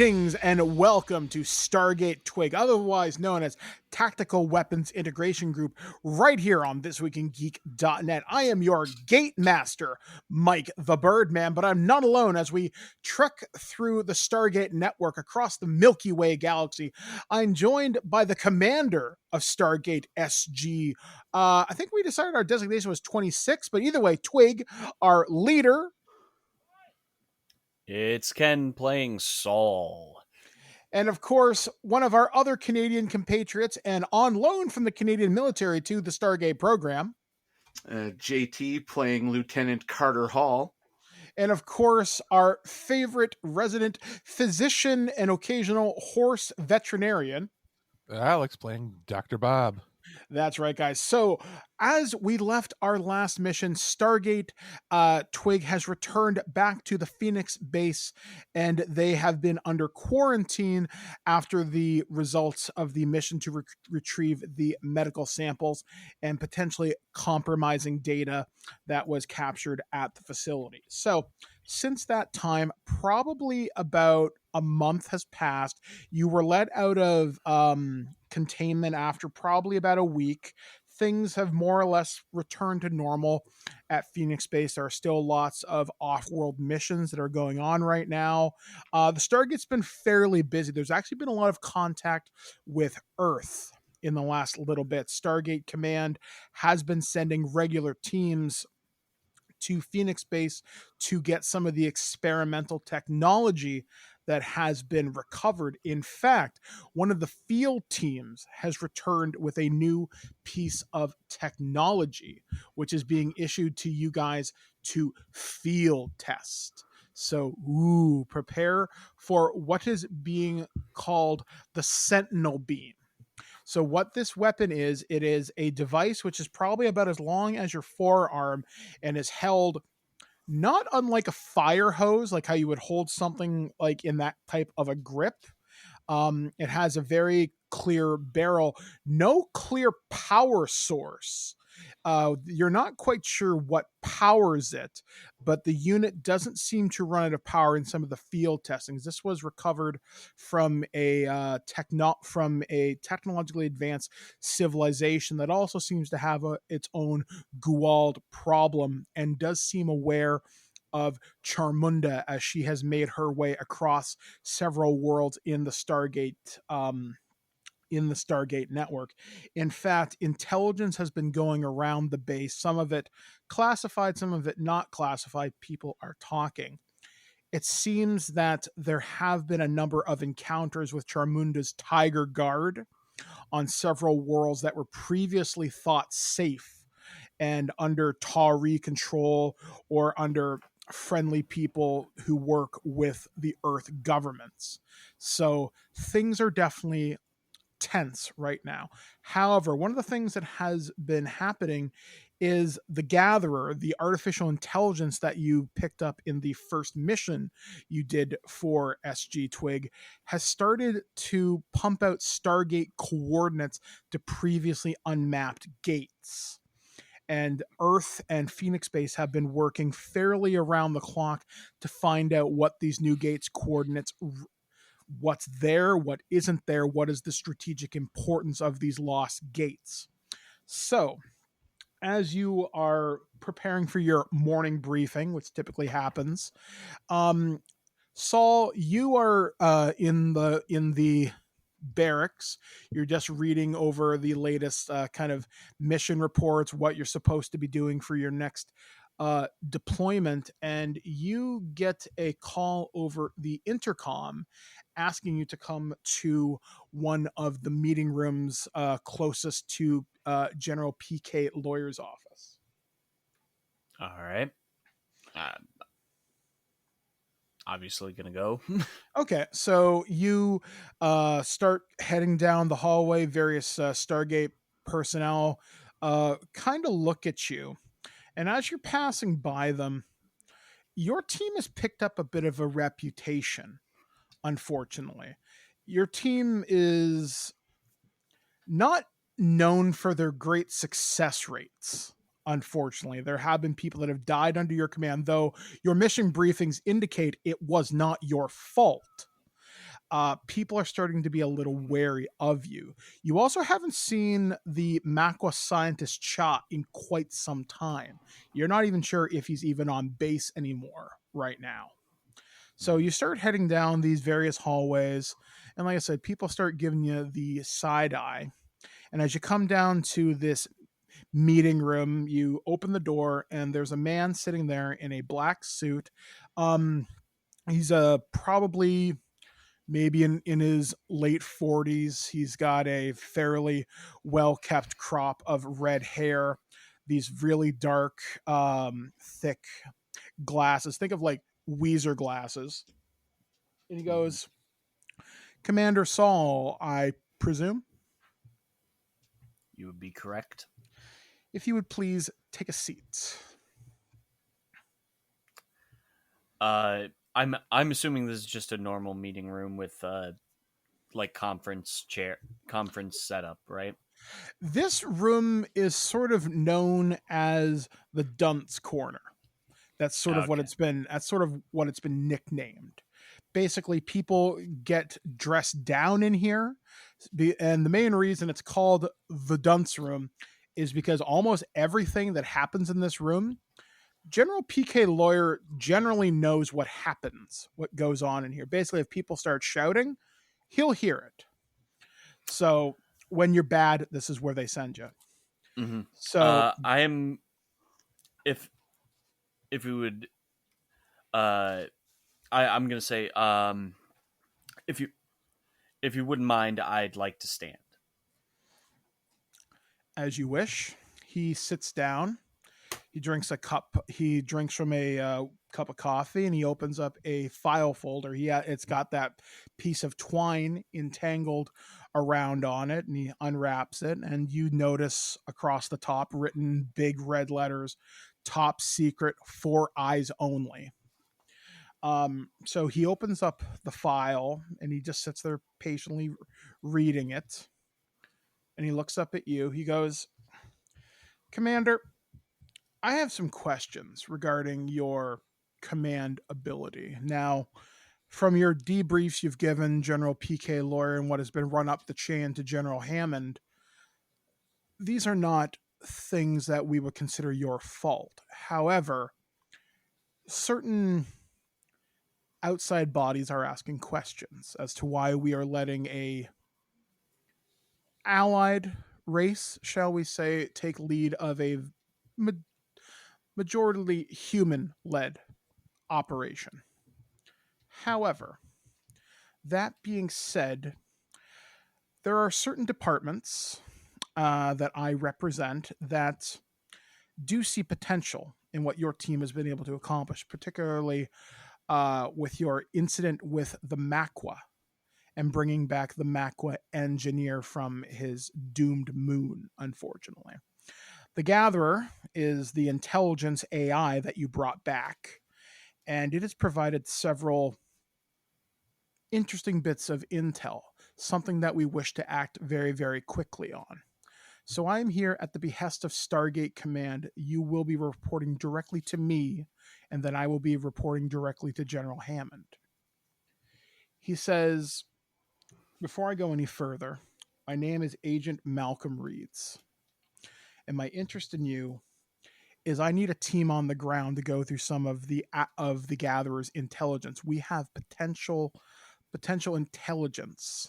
Greetings and welcome to Stargate TWIG, otherwise known as Tactical Weapons Integration Group, right here on ThisWeekInGeek.net. I am your Gate Master, Mike the Birdman, but I'm not alone as we trek through the Stargate network across the Milky Way galaxy. I'm joined by the commander of Stargate SG. I think we decided our designation was 26, but either way, TWIG, our leader. It's Ken playing Saul. And of course, one of our other Canadian compatriots and on loan from the Canadian military to the Stargate program. JT playing Lieutenant Carter Hall. And of course, our favorite resident physician and occasional horse veterinarian. Alex playing Dr. Bob. That's right, guys. So as we left our last mission, Stargate TWIG has returned back to the Phoenix base, and they have been under quarantine after the results of the mission to retrieve the medical samples and potentially compromising data that was captured at the facility. So since that time, probably about a month has passed. You were let out of containment after probably about a week. Things have more or less returned to normal at Phoenix Base. There are still lots of off-world missions that are going on right now. The Stargate's been fairly busy. There's actually been a lot of contact with Earth in the last little bit. Stargate Command has been sending regular teams to Phoenix Base to get some of the experimental technology that has been recovered. In fact, one of the field teams has returned with a new piece of technology, which is being issued to you guys to field test. So, prepare for what is being called the Sentinel Beam. So what this weapon is, it is a device which is probably about as long as your forearm and is held not unlike a fire hose, like how you would hold something like in that type of a grip. It has a very clear barrel, no clear power source. You're not quite sure what powers it, but the unit doesn't seem to run out of power in some of the field testings. This was recovered from a technologically advanced civilization that also seems to have its own Guald problem and does seem aware of Charmunda as she has made her way across several worlds in the Stargate network. In fact, intelligence has been going around the base, some of it classified, some of it not classified. People are talking. It seems that there have been a number of encounters with Charmunda's Tiger Guard on several worlds that were previously thought safe and under Tari control or under friendly people who work with the Earth governments. So things are definitely tense right now. However, one of the things that has been happening is the Gatherer, the artificial intelligence that you picked up in the first mission you did for SG-TWIG, has started to pump out Stargate coordinates to previously unmapped gates. And Earth and Phoenix Base have been working fairly around the clock to find out what these new gates coordinates, what's there, what isn't there, what is the strategic importance of these lost gates. So, as you are preparing for your morning briefing, which typically happens, Saul, you are in the barracks. You're just reading over the latest kind of mission reports, what you're supposed to be doing for your next deployment, and you get a call over the intercom asking you to come to one of the meeting rooms closest to General PK Lawyer's office. All right. Obviously gonna go. Okay, so you start heading down the hallway. Various Stargate personnel kind of look at you, and as you're passing by them, your team has picked up a bit of a reputation. Unfortunately, your team is not known for their great success rates. Unfortunately, there have been people that have died under your command, though your mission briefings indicate it was not your fault. people are starting to be a little wary of you. You also haven't seen the Makwa scientist Cha in quite some time. You're not even sure if he's even on base anymore right now. So you start heading down these various hallways, and like I said, people start giving you the side eye. And as you come down to this meeting room, you open the door, and there's a man sitting there in a black suit. He's probably maybe in his late 40s. He's got a fairly well kept crop of red hair, these really dark, thick glasses. Think of like Weezer glasses. And he goes, Commander Saul, I presume? You would be correct. If you would please take a seat. I'm assuming this is just a normal meeting room with like conference setup, right? This room is sort of known as the Dunce Corner. That's sort of Okay. that's sort of what it's been nicknamed. Basically, people get dressed down in here, and the main reason it's called the Dunce Room is because almost everything that happens in this room, General PK Lawyer generally knows what happens, what goes on in here. Basically, if people start shouting, he'll hear it. So when you're bad, this is where they send you. Mm-hmm. So I am, if we would, I'm gonna say, if you wouldn't mind, I'd like to stand. as you wish. He sits down. He drinks a cup. He drinks from a cup of coffee, and he opens up a file folder. It's got that piece of twine entangled around on it, and he unwraps it, and you notice across the top, written big red letters, "Top secret, for eyes only." So he opens up the file, and he just sits there patiently reading it, and he looks up at you. He goes, "Commander, I have some questions regarding your command ability. Now, from your debriefs you've given General PK Lawyer and what has been run up the chain to General Hammond, these are not things that we would consider your fault. However, certain outside bodies are asking questions as to why we are letting a allied race, shall we say, take lead of a majority human-led operation. However, that being said, there are certain departments that I represent that do see potential in what your team has been able to accomplish, particularly with your incident with the Makwa and bringing back the Makwa engineer from his doomed moon, unfortunately. The Gatherer is the intelligence AI that you brought back, and it has provided several interesting bits of intel, something that we wish to act very, very quickly on. So I am here at the behest of Stargate Command. You will be reporting directly to me, and then I will be reporting directly to General Hammond. He says, before I go any further, my name is Agent Malcolm Reeds, and my interest in you is I need a team on the ground to go through some of the Gatherer's intelligence. We have potential intelligence.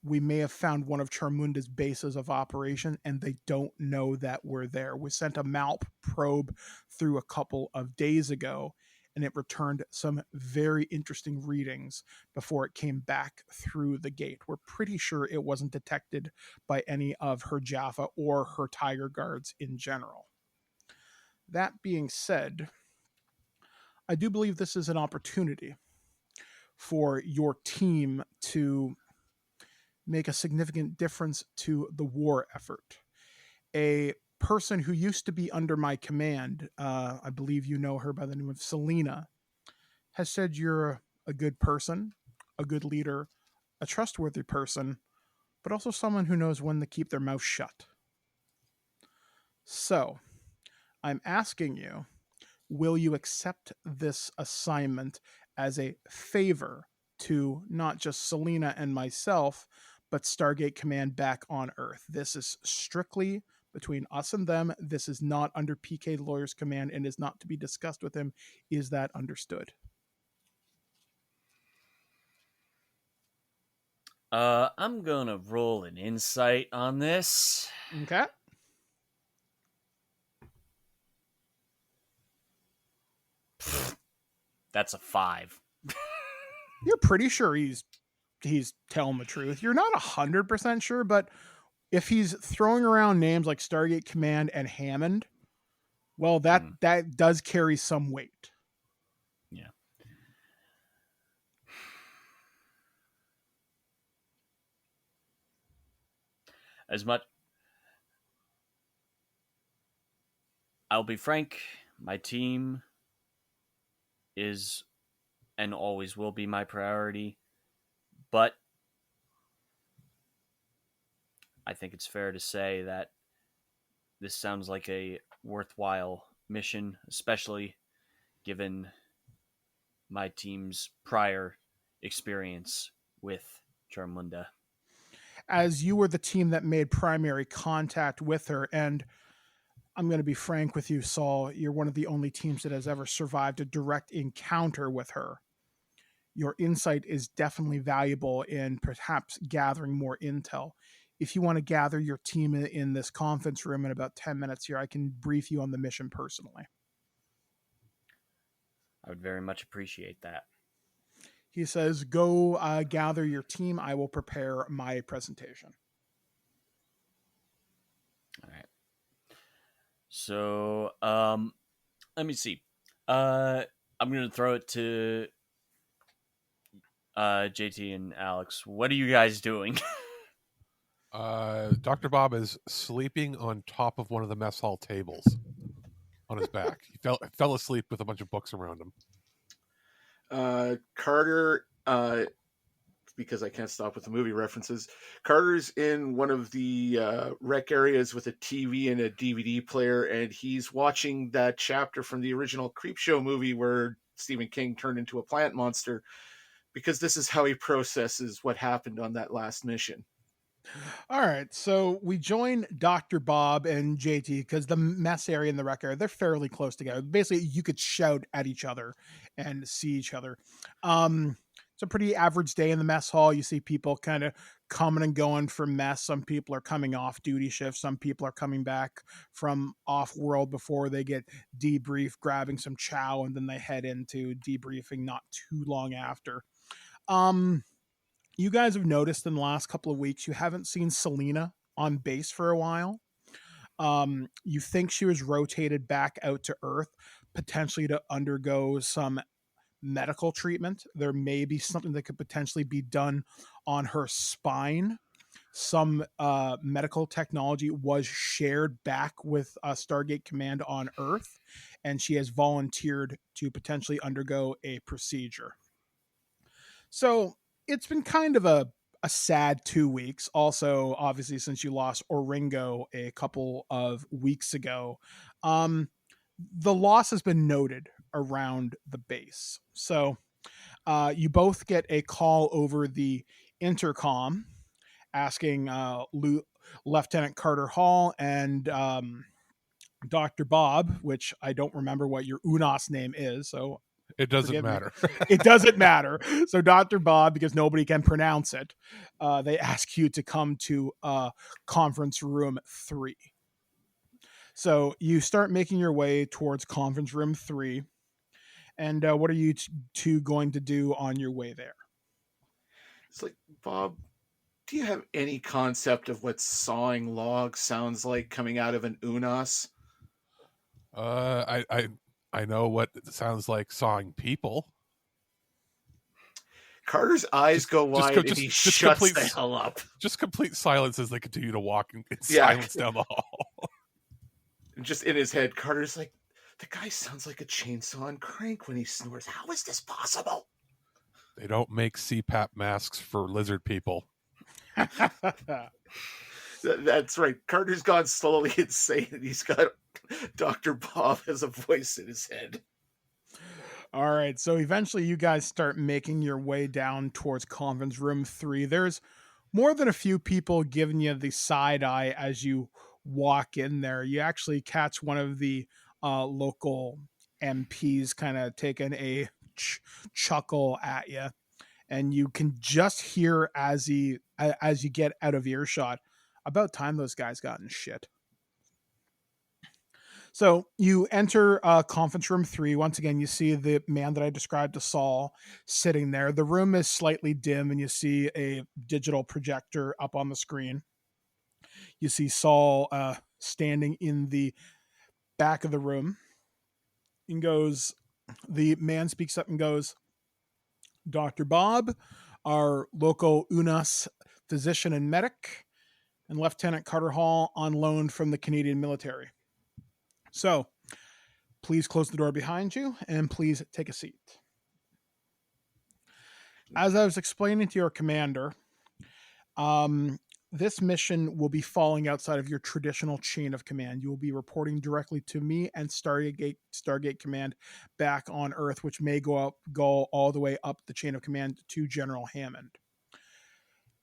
We may have found one of Charmunda's bases of operation, and they don't know that we're there. We sent a MALP probe through a couple of days ago, and it returned some very interesting readings before it came back through the gate. We're pretty sure it wasn't detected by any of her Jaffa or her Tiger Guards in general. That being said, I do believe this is an opportunity for your team to make a significant difference to the war effort. A person who used to be under my command, I believe you know her by the name of Selena, has said you're a good person, a good leader, a trustworthy person, but also someone who knows when to keep their mouth shut. So, I'm asking you, will you accept this assignment as a favor to not just Selena and myself, but Stargate Command back on Earth. This is strictly between us and them. This is not under PK Lawyer's command and is not to be discussed with him. Is that understood? I'm gonna roll an insight on this. Okay. That's a 5. You're pretty sure he's telling the truth. You're not 100% sure, but if he's throwing around names like Stargate Command and Hammond, well, that does carry some weight. Yeah. As much, I'll be frank, my team is and always will be my priority, but I think it's fair to say that this sounds like a worthwhile mission, especially given my team's prior experience with Charmunda. As you were the team that made primary contact with her, and I'm going to be frank with you, Saul, you're one of the only teams that has ever survived a direct encounter with her. Your insight is definitely valuable in perhaps gathering more intel. If you want to gather your team in this conference room in about 10 minutes here, I can brief you on the mission personally. I would very much appreciate that. He says, go gather your team. I will prepare my presentation. All right. So, let me see. I'm going to throw it to JT and Alex. What are you guys doing? Dr. Bob is sleeping on top of one of the mess hall tables on his back. He fell asleep with a bunch of books around him. Carter, because I can't stop with the movie references, Carter's in one of the rec areas with a TV and a DVD player, and he's watching that chapter from the original Creepshow movie where Stephen King turned into a plant monster, because this is how he processes what happened on that last mission. All right, so we join Dr. Bob and JT because the mess area and the rec area, they're fairly close together. Basically, you could shout at each other and see each other. It's a pretty average day in the mess hall. You see people kind of coming and going from mess. Some people are coming off duty shift. Some people are coming back from off world before they get debriefed, grabbing some chow, and then they head into debriefing not too long after. You guys have noticed in the last couple of weeks, you haven't seen Selena on base for a while. You think she was rotated back out to Earth, potentially to undergo some medical treatment. There may be something that could potentially be done on her spine. Some medical technology was shared back with Stargate Command on Earth, and she has volunteered to potentially undergo a procedure. So it's been kind of a sad 2 weeks. Also, obviously, since you lost Oringo a couple of weeks ago, the loss has been noted around the base. So you both get a call over the intercom asking Lieutenant Carter Hall and Dr. Bob, which I don't remember what your UNAS name is, so it doesn't matter. It doesn't matter. So Dr. Bob, because nobody can pronounce it, they ask you to come to conference room 3. So you start making your way towards conference room 3. And what are you two going to do on your way there? It's like, Bob, do you have any concept of what sawing logs sounds like coming out of an UNAS? I know what it sounds like sawing people. Carter's eyes go wide and he shuts the hell up. Just complete silence as they continue to walk in silence down the hall. Just in his head, Carter's like, the guy sounds like a chainsaw and crank when he snores. How is this possible? They don't make CPAP masks for lizard people. That's right. Carter's gone slowly insane, and he's got Dr. Bob as a voice in his head. All right, so eventually you guys start making your way down towards conference room 3. There's more than a few people giving you the side eye as you walk in there. You actually catch one of the local MPs kind of taking a chuckle at you, and you can just hear as you get out of earshot, about time those guys got in shit. So you enter conference room 3. Once again, you see the man that I described to Saul sitting there. The room is slightly dim, and you see a digital projector up on the screen. You see Saul standing in the back of the room, and the man speaks up and goes, Dr. Bob, our local UNAS physician and medic, and Lieutenant Carter Hall on loan from the Canadian military. So, please close the door behind you and please take a seat. As I was explaining to your commander, this mission will be falling outside of your traditional chain of command. You will be reporting directly to me and Stargate Command back on Earth, which may go all the way up the chain of command to General Hammond.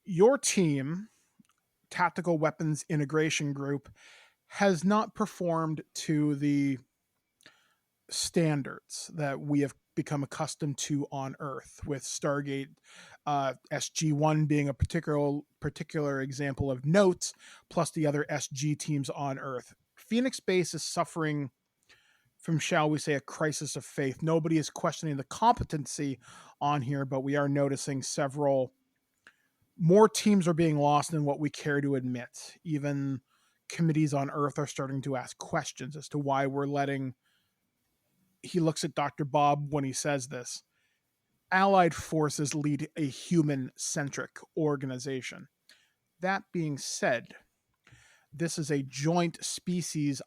Your team, Tactical Weapons Integration Group, has not performed to the standards that we have become accustomed to on Earth, with Stargate SG-1 being a particular example of note, plus the other SG teams on Earth. Phoenix Base is suffering from, shall we say, a crisis of faith. Nobody is questioning the competency on here, but we are noticing several more teams are being lost than what we care to admit. Even committees on Earth are starting to ask questions as to why we're letting... He looks at Dr. Bob when he says this. Allied forces lead a human-centric organization. That being said, this is a joint species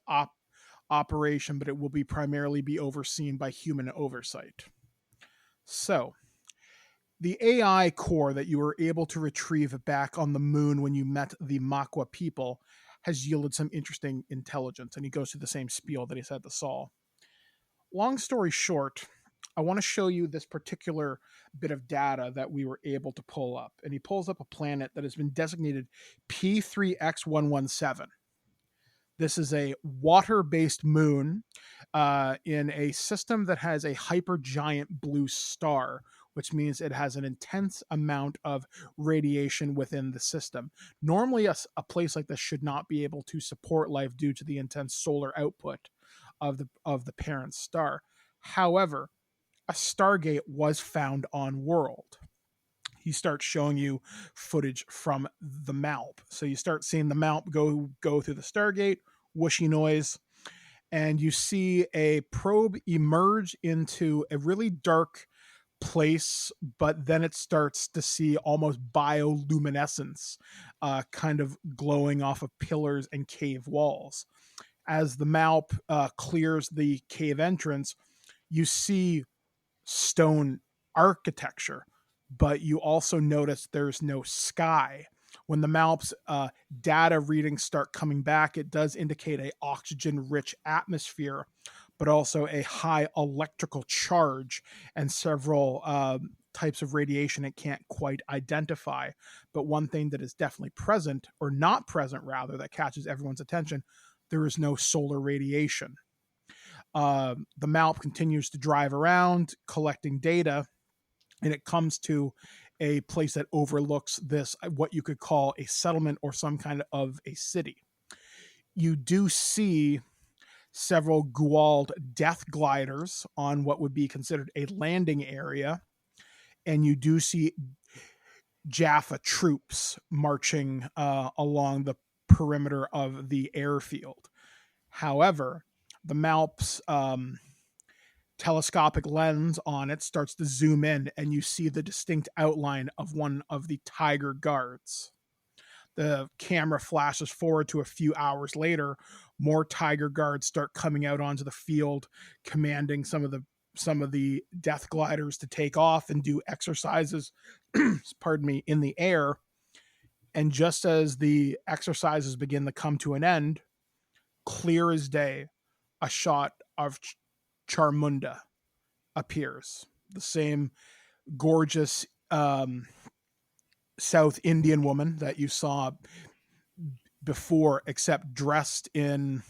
operation, but it will primarily be overseen by human oversight. So, the AI core that you were able to retrieve back on the moon when you met the Makwa people has yielded some interesting intelligence, and he goes through the same spiel that he said to Saul. Long story short, I want to show you this particular bit of data that we were able to pull up. And he pulls up a planet that has been designated P3X117. This is a water-based moon in a system that has a hypergiant blue star, which means it has an intense amount of radiation within the system. Normally, a place like this should not be able to support life due to the intense solar output of the parent star. However, a Stargate was found on world. He starts showing you footage from the MALP. So you start seeing the MALP go through the Stargate, whooshy noise, and you see a probe emerge into a really dark place, but then it starts to see almost bioluminescence kind of glowing off of pillars and cave walls. As the MALP clears the cave entrance, you see stone architecture, but you also notice there's no sky. When the MALP's data readings start coming back, it does indicate a oxygen-rich atmosphere, but also a high electrical charge and several types of radiation it can't quite identify. But one thing that is definitely present, or not present rather, that catches everyone's attention, there is no solar radiation. The MALP continues to drive around collecting data, and it comes to a place that overlooks this, what you could call a settlement or some kind of a city. You do see several Guald death gliders on what would be considered a landing area, and you do see Jaffa troops marching along the perimeter of the airfield. However, the MALP's telescopic lens on it starts to zoom in, and you see the distinct outline of one of the Tiger Guards. The camera flashes forward to a few hours later. More Tiger Guards start coming out onto the field, commanding some of the death gliders to take off and do exercises, pardon me, in the air. And just as the exercises begin to come to an end, clear as day, a shot of Charmunda appears. The same gorgeous South Indian woman that you saw before, except dressed in,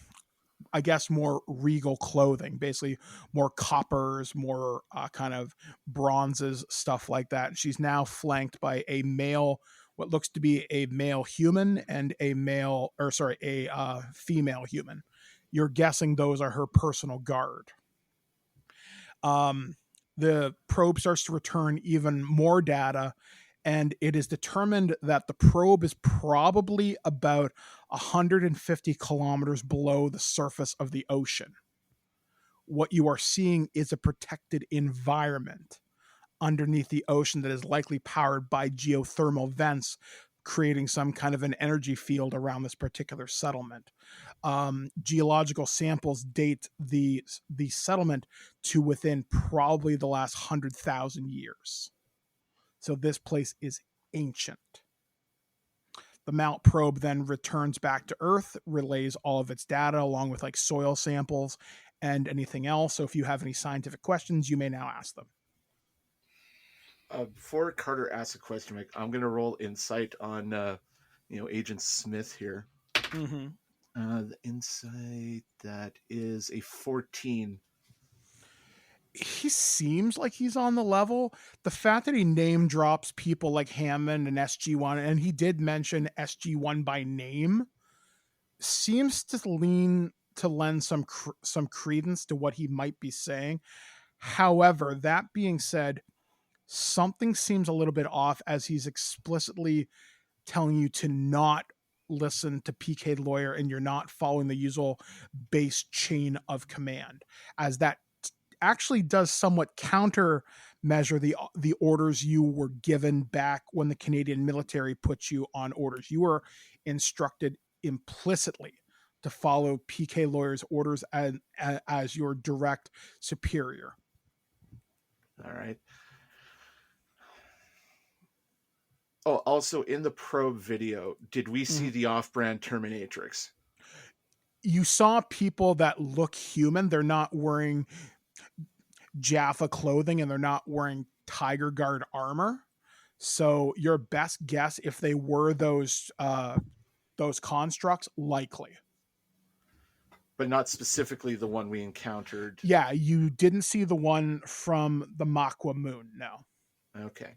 I guess, more regal clothing, basically more coppers, more kind of bronzes, stuff like that. And she's now flanked by a male, what looks to be a male human and a female human. You're guessing those are her personal guard. The probe starts to return even more data, and it is determined that the probe is probably about 150 kilometers below the surface of the ocean. What you are seeing is a protected environment underneath the ocean that is likely powered by geothermal vents, creating some kind of an energy field around this particular settlement. Geological samples date the settlement to within probably the last 100,000 years. So this place is ancient. The Mount probe then returns back to Earth, relays all of its data along with like soil samples and anything else. So if you have any scientific questions, you may now ask them. Before Carter asks a question, Mike, I'm going to roll insight on, Agent Smith here. Mm-hmm. The insight, that is a 14. He seems like he's on the level. The fact that he name drops people like Hammond and SG-1, and he did mention SG-1 by name, seems to lend some credence to what he might be saying. However, that being said, something seems a little bit off, as he's explicitly telling you to not listen to PK Lawyer and you're not following the usual base chain of command, as that actually does somewhat countermeasure the orders you were given back when the Canadian military put you on orders. You were instructed implicitly to follow PK Lawyer's orders as your direct superior. All right. Oh, also in the probe video, did we see the off-brand Terminatrix? You saw people that look human. They're not wearing Jaffa clothing and they're not wearing Tiger Guard armor. So your best guess, if they were those constructs, likely. But not specifically the one we encountered. Yeah, you didn't see the one from the Makwa moon, no. Okay.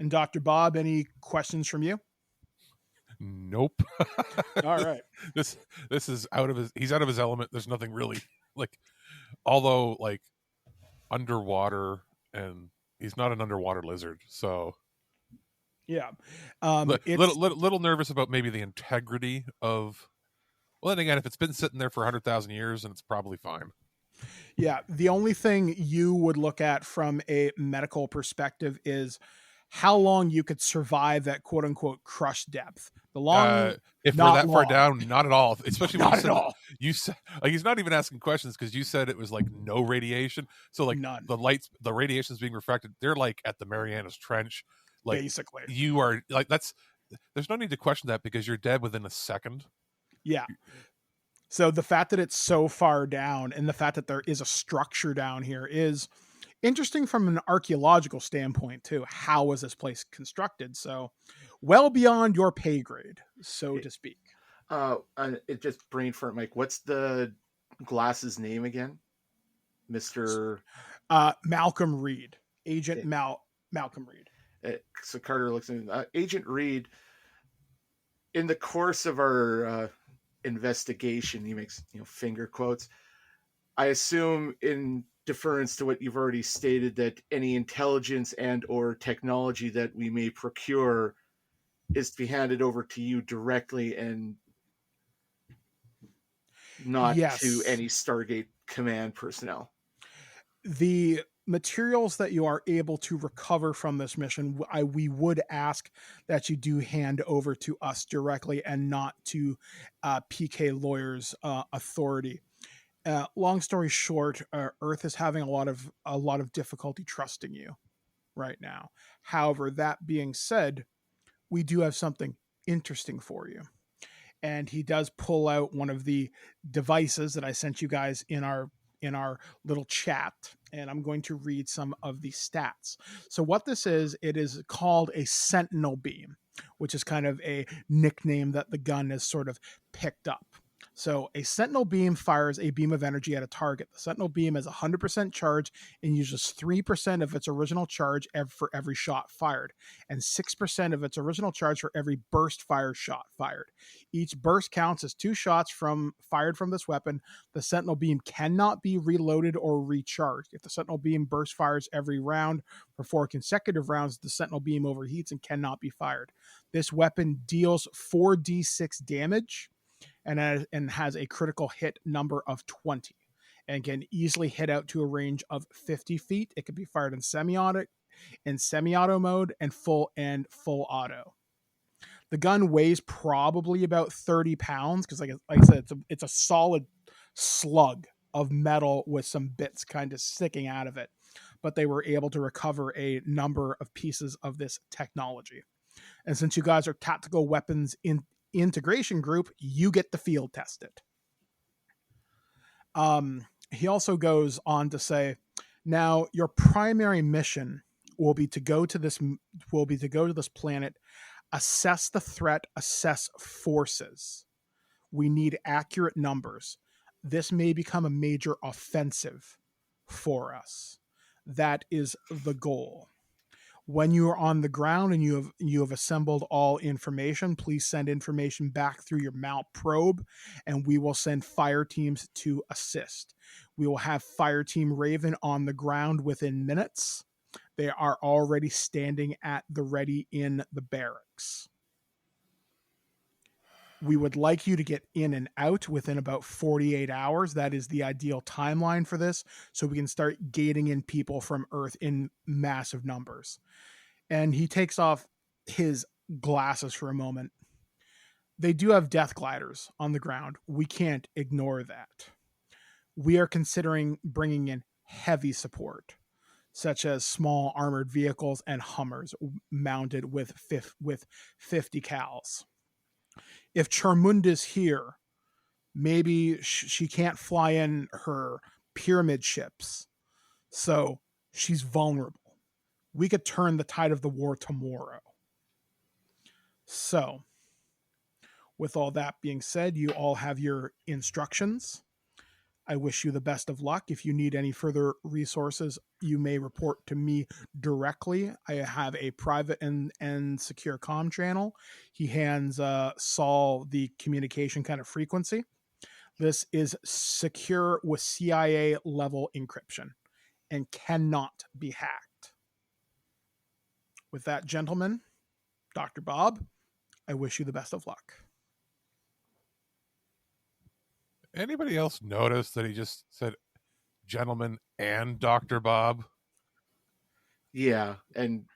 And Dr. Bob, any questions from you? Nope. All right. This is he's out of his element. There's nothing really although underwater, and he's not an underwater lizard, so yeah. Little nervous about maybe the integrity of. Well, then again, if it's been sitting there for 100,000 years, and it's probably fine. Yeah, the only thing you would look at from a medical perspective is how long you could survive at quote unquote crush depth. The long, if we're that far down, not at all. Especially when not at all. You said he's not even asking questions, because you said it was no radiation. So none. The radiation is being refracted. They're at the Marianas Trench. Basically, you are that's. There's no need to question that, because you're dead within a second. Yeah. So the fact that it's so far down and the fact that there is a structure down here is interesting from an archaeological standpoint too. How was this place constructed? So well beyond your pay grade, so to speak. It just brain fart, Mike. What's the glass's name again? Mr. Malcolm Reed. Agent Malcolm Reed. So Carter looks at Agent Reed. In the course of our investigation, he makes finger quotes. I assume, in deference to what you've already stated, that any intelligence and or technology that we may procure is to be handed over to you directly, and not to any Stargate command personnel. The materials that you are able to recover from this mission, we would ask that you do hand over to us directly and not to PK Lawyer's authority. Long story short, Earth is having a lot of difficulty trusting you right now. However, that being said, we do have something interesting for you. And he does pull out one of the devices that I sent you guys in our in our little chat, and I'm going to read some of the stats. So what this is, it is called a sentinel beam, which is kind of a nickname that the gun has sort of picked up. So a sentinel beam fires a beam of energy at a target. The sentinel beam is 100% charge and uses 3% of its original charge for every shot fired, and 6% of its original charge for every burst fire shot fired. Each burst counts as 2 shots fired from this weapon. The sentinel beam cannot be reloaded or recharged. If the sentinel beam burst fires every round for 4 consecutive rounds, the sentinel beam overheats and cannot be fired. This weapon deals 4d6 damage and has a critical hit number of 20 and can easily hit out to a range of 50 feet. It can be fired in semi-auto mode and full auto. The gun weighs probably about 30 pounds because, like I said, it's a solid slug of metal with some bits kind of sticking out of it. But they were able to recover a number of pieces of this technology. And since you guys are tactical weapons integration group, you get the field tested. He also goes on to say, now your primary mission will be to go to this planet, assess the threat, assess forces. We need accurate numbers. This may become a major offensive for us. That is the goal. When you are on the ground and you have assembled all information, please send information back through your mount probe, and we will send fire teams to assist. We will have Fire Team Raven on the ground within minutes. They are already standing at the ready in the barracks. We would like you to get in and out within about 48 hours. That is the ideal timeline for this, so we can start gating in people from Earth in massive numbers. And he takes off his glasses for a moment. They do have death gliders on the ground. We can't ignore that. We are considering bringing in heavy support, such as small armored vehicles and Hummers mounted with 50 cals. If Charmunda's here, maybe she can't fly in her pyramid ships, so she's vulnerable. We could turn the tide of the war tomorrow. So, with all that being said, you all have your instructions. I wish you the best of luck. If you need any further resources, you may report to me directly. I have a private and secure comm channel. He hands Saul the communication kind of frequency. This is secure with CIA level encryption and cannot be hacked. With that, gentlemen, Dr. Bob, I wish you the best of luck. Anybody else notice that he just said gentleman and Dr. Bob? Yeah, and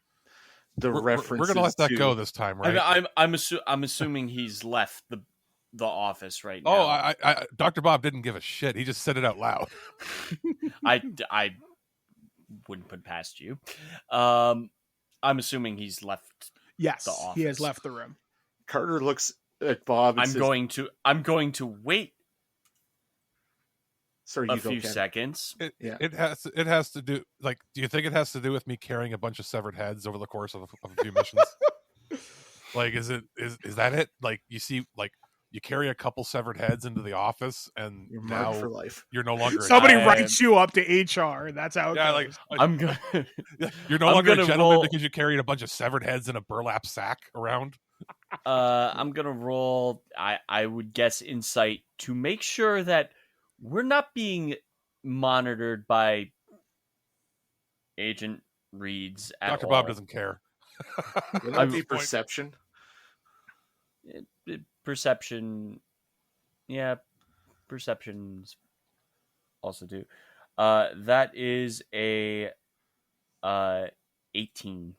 the We're reference. going to let that go this time, right? I'm assuming he's left the office right now. Oh, I Dr. Bob didn't give a shit. He just said it out loud. I wouldn't put past you. I'm assuming he's left. Yes, the office. He has left the room. Carter looks at Bob. And I'm going to wait. Sorry, a few seconds. It has to do, like, do you think it has to do with me carrying a bunch of severed heads over the course of a few missions? Like, is that it? Like, you see, like, you carry a couple severed heads into the office, and you're now marked for life. You're no longer somebody writes you up to HR. That's how it goes. Like I'm gonna. You're no longer a gentleman because you carried a bunch of severed heads in a burlap sack around. I'm gonna roll. I would guess insight to make sure that we're not being monitored by Agent Reeds at Dr. all. Bob doesn't care. Would that be perception? Perception. Yeah, perceptions also do. That is a 18.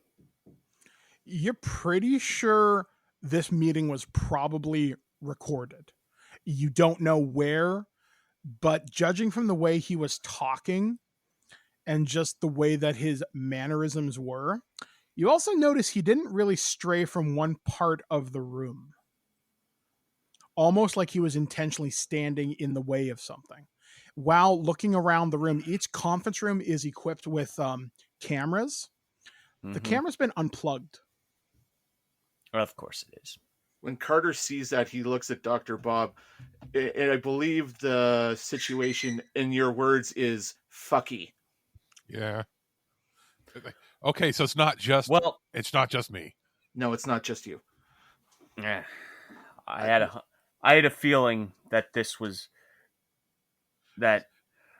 You're pretty sure this meeting was probably recorded. You don't know where, but judging from the way he was talking and just the way that his mannerisms were, you also notice he didn't really stray from one part of the room. Almost like he was intentionally standing in the way of something. while looking around the room, each conference room is equipped with cameras. The camera's been unplugged. Of course it is. When Carter sees that, he looks at Dr. Bob, and I believe the situation, in your words, is fucky. Yeah. Okay, so it's not just me. No, it's not just you. Yeah, I had a feeling that this was that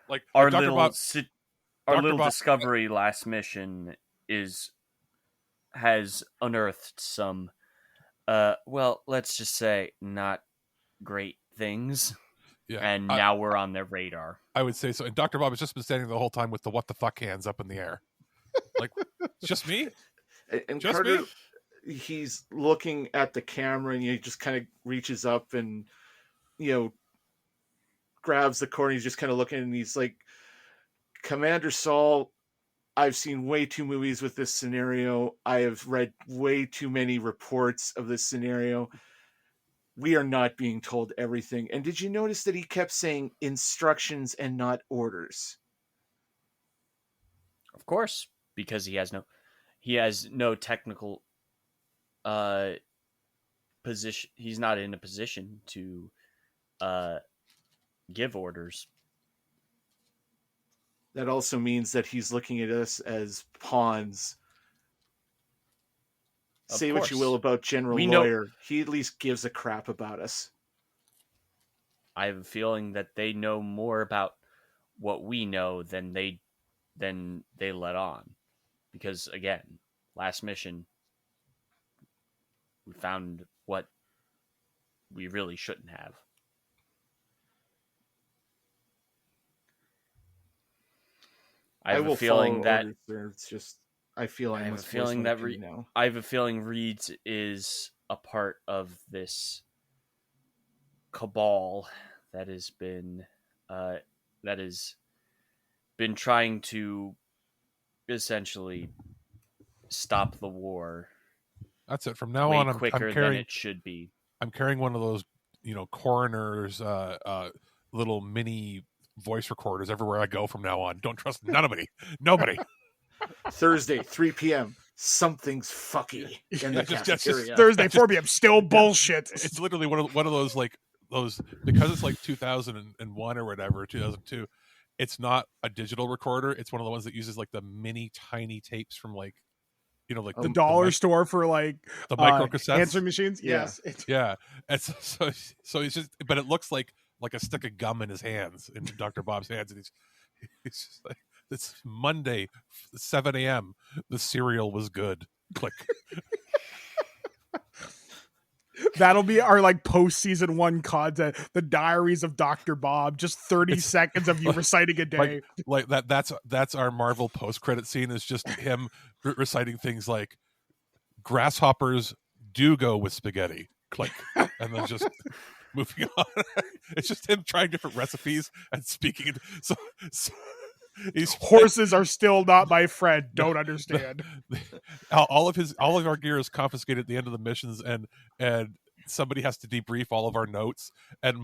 Like our Dr. little Bob, our Dr. little Bob- discovery last mission has unearthed some let's just say not great things. Yeah, And now we're on their radar. I would say so. And Dr. Bob has just been standing the whole time with the what the fuck hands up in the air. Like, it's just me? And Just Carter, me? he's looking at the camera, and he just kind of reaches up and, grabs the cord, and he's just kind of looking, and he's like, Commander Saul, I've seen way too movies with this scenario. I have read way too many reports of this scenario. We are not being told everything. And did you notice that he kept saying instructions and not orders? Of course, because he has no technical position. He's not in a position to give orders. That also means that he's looking at us as pawns. Say what you will about General Lawyer. He at least gives a crap about us. I have a feeling that they know more about what we know than they let on. Because again, last mission, we found what we really shouldn't have. I have a feeling that it's just I feel I have a feeling that I have a feeling Reeds is a part of this cabal that has been trying to essentially stop the war. That's it. From now way on, I'm quicker carrying than it should be. I'm carrying one of those, coroner's little mini voice recorders everywhere I go from now on. Don't trust nobody. Thursday, 3 p.m. Something's fucky in the cafeteria. Thursday, 4 p.m. Still bullshit. It's literally one of those because it's like 2001 or whatever, 2002. It's not a digital recorder. It's one of the ones that uses like the mini tiny tapes from like the dollar store for like the micro cassettes, answering machines. Yeah. Yes, yeah. It's so it's just, but it looks like a stick of gum in his hands, in Dr. Bob's hands, and he's just like, it's Monday, 7 a.m. The cereal was good. Click. That'll be our like post season 1 content. The Diaries of Dr. Bob. Just 30 seconds of you reciting a day. Like that. That's our Marvel post credit scene. Is just him reciting things like grasshoppers do go with spaghetti. Click, and then just moving on. It's just him trying different recipes and speaking. So horses are still not my friend. Don't understand. All of our gear is confiscated at the end of the missions, and somebody has to debrief all of our notes, and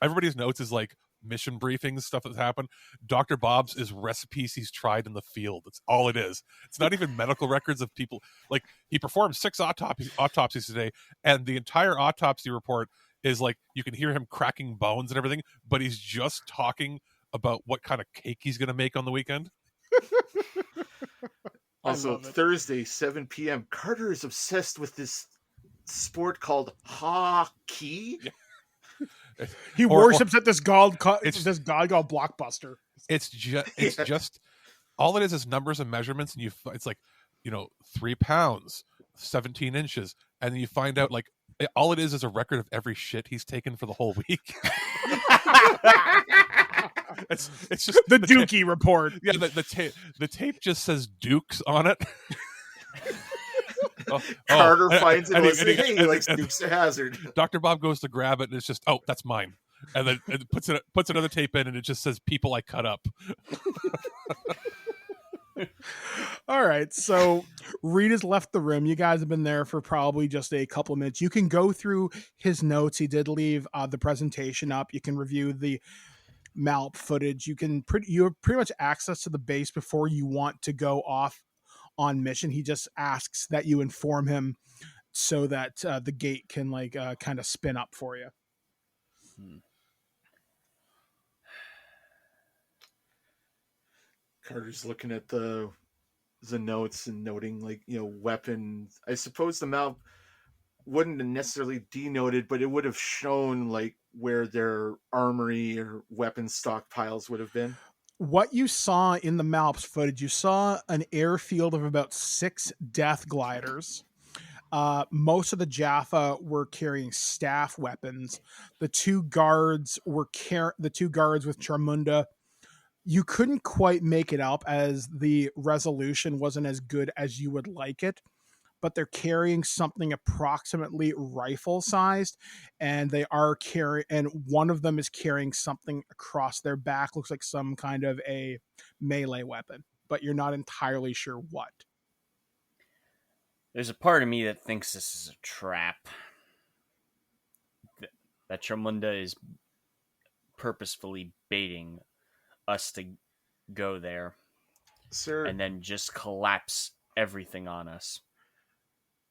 everybody's notes is like mission briefings, stuff that's happened. Dr. Bob's is recipes he's tried in the field. That's all it is. It's not even medical records of people. Like, he performed 6 autopsies today, and the entire autopsy report is like, you can hear him cracking bones and everything, but he's just talking about what kind of cake he's going to make on the weekend. Also, Thursday, 7 p.m. Carter is obsessed with this sport called hockey. Yeah. He worships at this god called Blockbuster. It's just all it is numbers and measurements, and it's like 3 pounds, 17 inches, and then you find out like all it is a record of every shit he's taken for the whole week. It's just the Dookie report. Yeah, the tape just says Dukes on it. Carter finds it and he likes Dukes of Hazzard. Dr. Bob goes to grab it and it's just, that's mine. And then it puts another tape in and it just says people I cut up. All right, so Reed has left the room. You guys have been there for probably just a couple of minutes. You can go through his notes. He did leave the presentation up. You can review the Malp footage, you have pretty much access to the base before you want to go off on mission. He just asks that you inform him so that the gate can kind of spin up for you. Carter's looking at the notes and noting weapons. I suppose the map wouldn't have necessarily denoted, but it would have shown where their armory or weapon stockpiles would have been. What you saw in the Malps footage, you saw an airfield of about 6 death gliders. Most of the Jaffa were carrying staff weapons. The two guards with Charmunda. You couldn't quite make it out as the resolution wasn't as good as you would like it, but they're carrying something approximately rifle sized, and one of them is carrying something across their back. Looks like some kind of a melee weapon, but you're not entirely sure what. There's a part of me that thinks this is a trap. That Charmunda is purposefully baiting us to go there, sir, and then just collapse everything on us.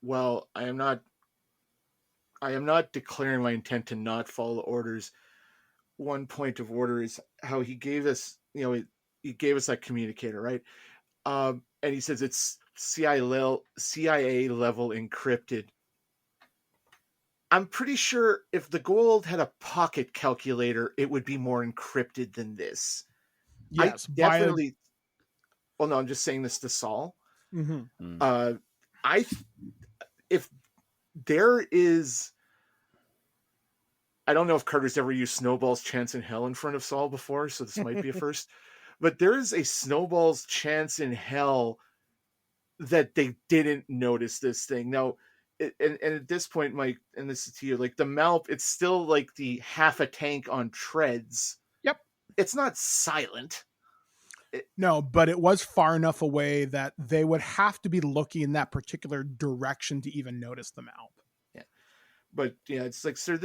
Well, I am not declaring my intent to not follow orders. One point of order is how he gave us, he gave us that communicator, right? And he says it's CIA level encrypted. I'm pretty sure if the Gold had a pocket calculator, it would be more encrypted than this. Yes, I definitely. Well, no, I'm just saying this to Saul. Mm-hmm. If there is, I don't know if Carter's ever used Snowball's Chance in Hell in front of Saul before, so this might be a first. But there is a Snowball's Chance in Hell that they didn't notice this thing. Now, and at this point, Mike, and this is to you, the Malp, it's still the half a tank on treads. Yep. It's not silent. No, but it was far enough away that they would have to be looking in that particular direction to even notice the Malp. Yeah. But yeah, it's sir,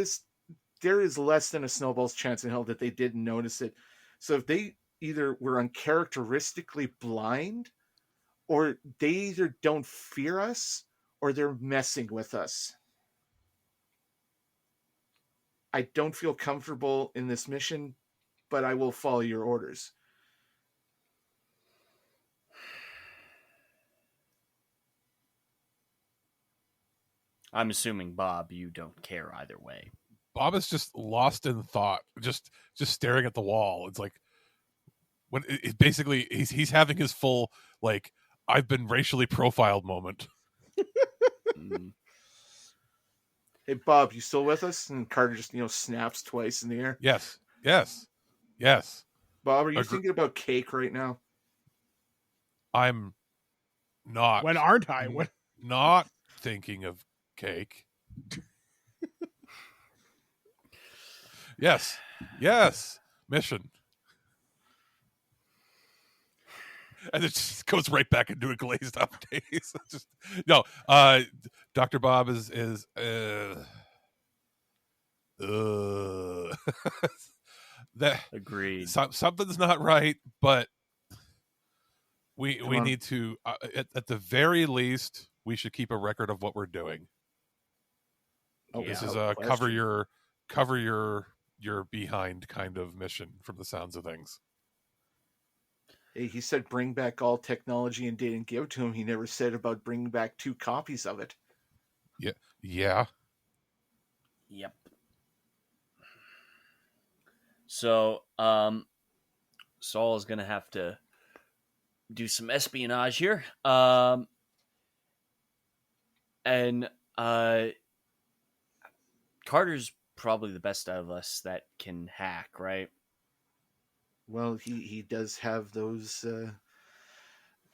there is less than a Snowball's Chance in Hell that they didn't notice it. So if they either were uncharacteristically blind, or they either don't fear us, or they're messing with us. I don't feel comfortable in this mission, but I will follow your orders. I'm assuming, Bob, you don't care either way. Bob is just lost in thought, just staring at the wall. It's when basically he's having his full I've been racially profiled moment. Hey, Bob, you still with us? And Carter just snaps twice in the air. Yes. Bob, are you thinking about cake right now? I'm not. When aren't I? Not thinking of cake. Yes. Mission. And it just goes right back into a glazed up daze. No. Dr. Bob is that agreed. Something's not right, but we need to at the very least we should keep a record of what we're doing. Oh, this is a cover your behind kind of mission from the sounds of things. Hey, he said bring back all technology and data and give it to him. He never said about bringing back 2 copies of it. Yeah. Yep. So, Saul is going to have to do some espionage here. And Carter's probably the best out of us that can hack, right? Well, he does have those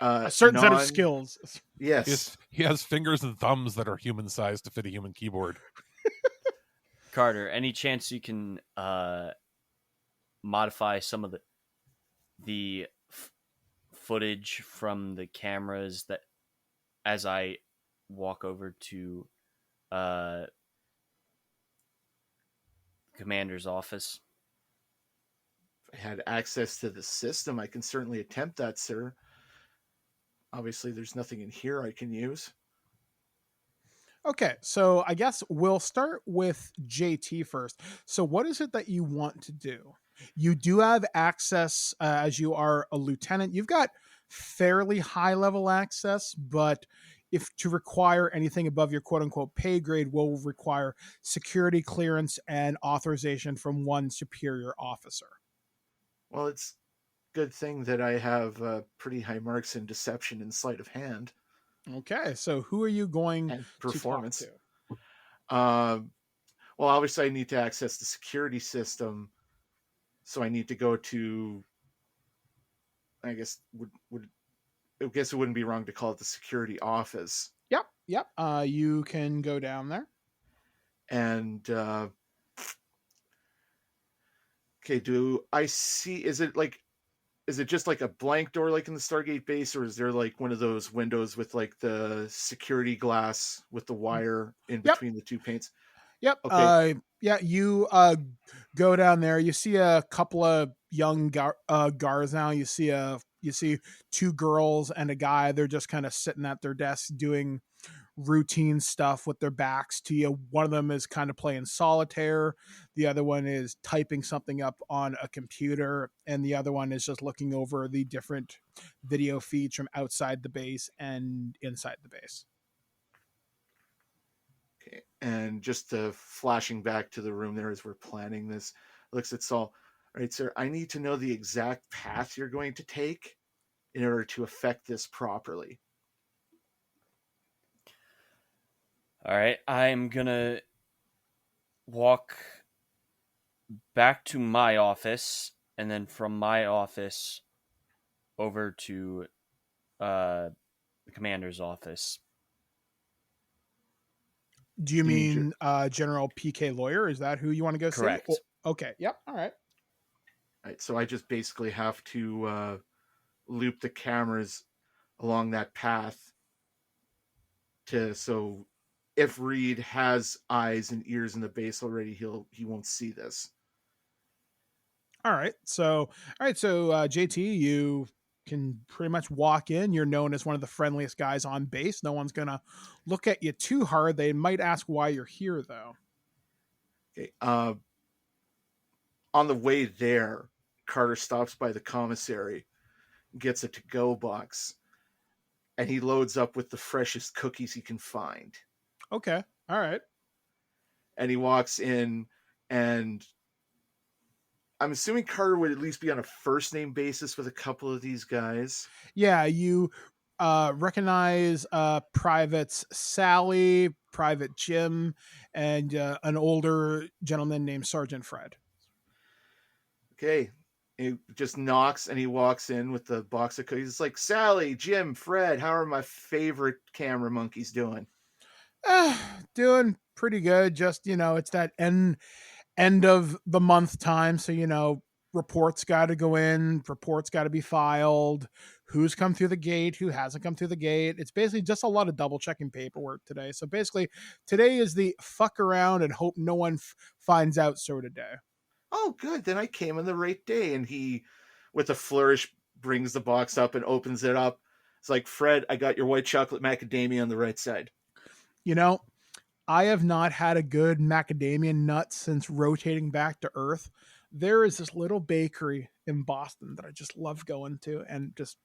a certain set of skills. Yes. He has fingers and thumbs that are human sized to fit a human keyboard. Carter, any chance you can modify some of the footage from the cameras that as I walk over to Commander's office? If I had access to the system, I can certainly attempt that, sir. Obviously, there's nothing in here I can use. Okay, so I guess we'll start with JT first. So, what is it that you want to do? You do have access as you are a lieutenant. You've got fairly high level access, but if to require anything above your quote unquote pay grade will require security clearance and authorization from one superior officer. Well, it's good thing that I have pretty high marks in deception and sleight of hand Okay, so who are you going and to talk performance. to? Well, obviously, I need to access the security system, so I need to go to. I guess I guess it wouldn't be wrong to call it the security office. Yep, yep. You can go down there. And okay, do I see? Is it just like a blank door like in the Stargate base, or is there like one of those windows with like the security glass with the wire in Yep. between the two paints? Yep. Okay. Yeah, you go down there. You see a couple of young guards now. You see two girls and a guy. They're just kind of sitting at their desks doing routine stuff with their backs to you. One of them is kind of playing solitaire. The other one is typing something up on a computer, and the other one is just looking over the different video feeds from outside the base and inside the base. Okay. And just flashing back to the room there as we're planning this, looks at Saul. All right, sir, I need to know the exact path you're going to take in order to effect this properly. All right, I'm gonna walk back to my office, and then from my office over to the commander's office. Do you mean General PK Lawyer? Is that who you want to go see? Correct. Oh, okay. Yep. All right. All right, so I just basically have to loop the cameras along that path so if Reed has eyes and ears in the base already, he won't see this. All right. So JT, you can pretty much walk in. You're known as one of the friendliest guys on base. No one's gonna look at you too hard. They might ask why you're here, though. Okay. On the way there, Carter stops by the commissary, gets a to-go box, and he loads up with the freshest cookies he can find. Okay. All right. And he walks in, and I'm assuming Carter would at least be on a first name basis with a couple of these guys. Yeah, you recognize Privates Sally, Private Jim, and an older gentleman named Sergeant Fred. Okay. He just knocks and he walks in with the box of cookies. It's like, Sally, Jim, Fred, how are my favorite camera monkeys doing? Doing pretty good. Just, it's that end of the month time. So, reports got to go in, reports got to be filed, who's come through the gate, who hasn't come through the gate. It's basically just a lot of double checking paperwork today. So basically, today is the fuck around and hope no one finds out sort of day. Oh, good. Then I came on the right day. And he, with a flourish, brings the box up and opens it up. It's like, Fred, I got your white chocolate macadamia on the right side. I have not had a good macadamia nut since rotating back to Earth. There is this little bakery in Boston that I just love going to, and just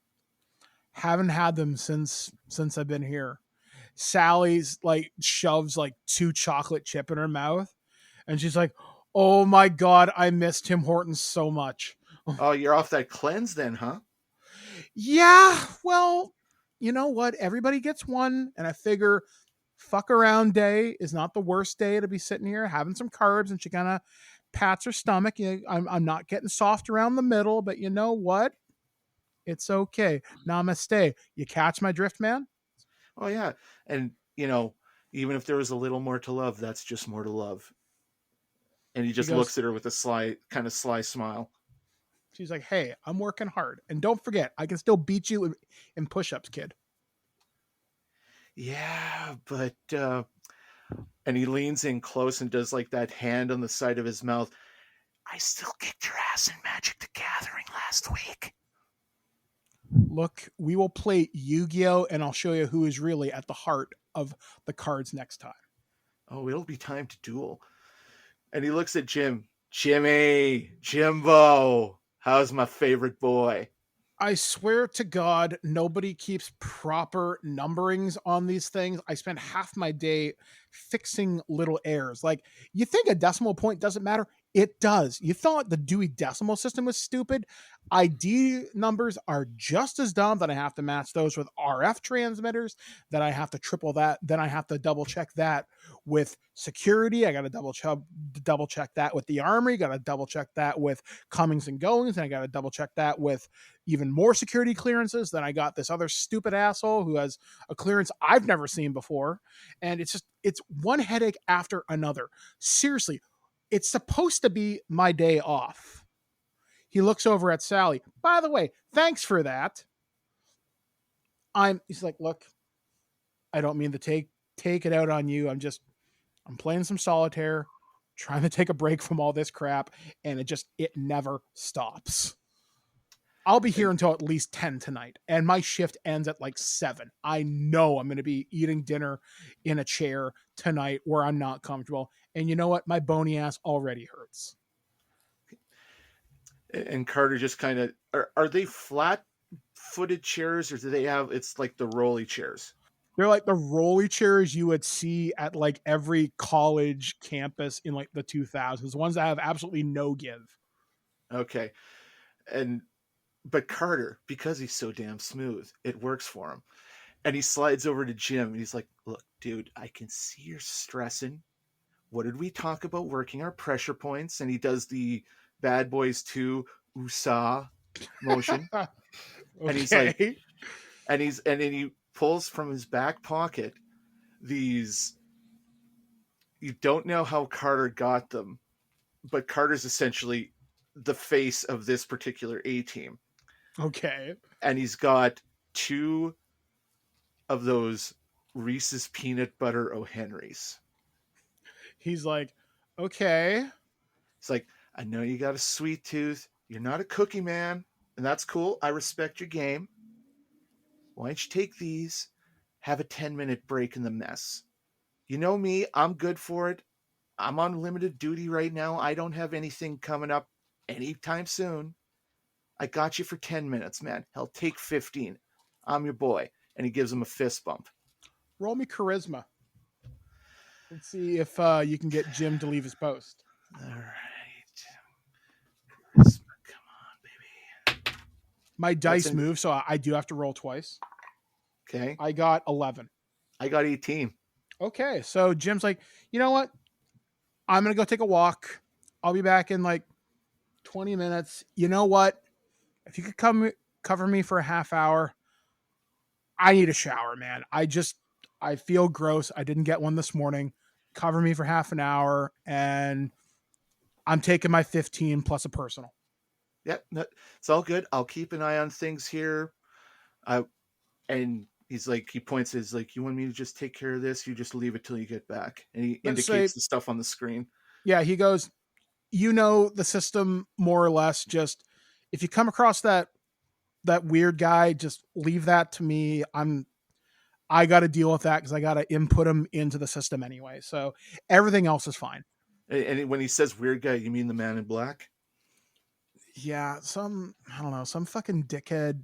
haven't had them since I've been here. Sally's like shoves like 2 chocolate chip in her mouth, and she's like, "Oh my god, I miss Tim Hortons so much." Oh, you're off that cleanse then, huh? Yeah, well, you know what? Everybody gets one, and I figure fuck around day is not the worst day to be sitting here having some carbs, and she kind of pats her stomach. I'm not getting soft around the middle, but you know what? It's okay. Namaste. You catch my drift, man? Oh, yeah. And, even if there was a little more to love, that's just more to love. And he just looks at her with a sly smile. She's like, "Hey, I'm working hard. And don't forget, I can still beat you in push-ups, kid." Yeah, but and he leans in close and does like that hand on the side of his mouth. I still kicked your ass in Magic the Gathering last week. Look, we will play Yu-Gi-Oh! And I'll show you who is really at the heart of the cards next time. Oh, it'll be time to duel. And he looks at Jim. Jimbo, how's my favorite boy? I swear to God, nobody keeps proper numberings on these things. I spend half my day fixing little errors. Like, you think a decimal point doesn't matter? It does. You thought the Dewey Decimal System was stupid? ID numbers are just as dumb that I have to match those with RF transmitters, that I have to triple that, then I have to double check that with security. I got to double check that with the Armory, got to double check that with comings and goings, and I got to double check that with even more security clearances. Then I got this other stupid asshole who has a clearance I've never seen before. And it's one headache after another. Seriously, it's supposed to be my day off. He looks over at Sally. By the way, thanks for that. He's like, look, I don't mean to take it out on you. I'm playing some solitaire, trying to take a break from all this crap, and it never stops. I'll be here until at least 10 tonight, and my shift ends at like 7. I know I'm going to be eating dinner in a chair tonight where I'm not comfortable. And you know what? My bony ass already hurts. And Carter just kind of, are they flat-footed chairs, or do they have, it's like the rolly chairs? They're like the rolly chairs you would see at like every college campus in like the 2000s, ones that have absolutely no give. Okay. But Carter, because he's so damn smooth, it works for him. And he slides over to Jim and he's like, look, dude, I can see you're stressing. What did we talk about? Working our pressure points. And he does the Bad Boys 2 USA motion. Okay. And he's like, and then he pulls from his back pocket these, you don't know how Carter got them, but Carter's essentially the face of this particular A-team. Okay. And he's got 2 of those Reese's Peanut Butter O'Henrys. He's like, okay. It's like, I know you got a sweet tooth. You're not a cookie man, and that's cool. I respect your game. Why don't you take these, have a 10-minute break in the mess? You know me, I'm good for it. I'm on limited duty right now. I don't have anything coming up anytime soon. I got you for 10 minutes, man. Hell, take 15. I'm your boy. And he gives him a fist bump. Roll me charisma. Let's see if you can get Jim to leave his post. All right. Charisma, come on, baby. My dice move, so I do have to roll twice. Okay. I got 11. I got 18. Okay, so Jim's like, you know what? I'm going to go take a walk. I'll be back in like 20 minutes. You know what? If you could cover me for a half hour, I need a shower, man. I feel gross. I didn't get one this morning. Cover me for half an hour, and I'm taking my 15 plus a personal. Yep, it's all good. I'll keep an eye on things here. And he's like, he points, he's like, you want me to just take care of this? You just leave it till you get back. And he indicates the stuff on the screen. Yeah, he goes, you know the system more or less. Just if you come across that weird guy, just leave that to me. I got to deal with that because I got to input him into the system anyway. So everything else is fine. And when he says weird guy, you mean the man in black? Yeah, some fucking dickhead.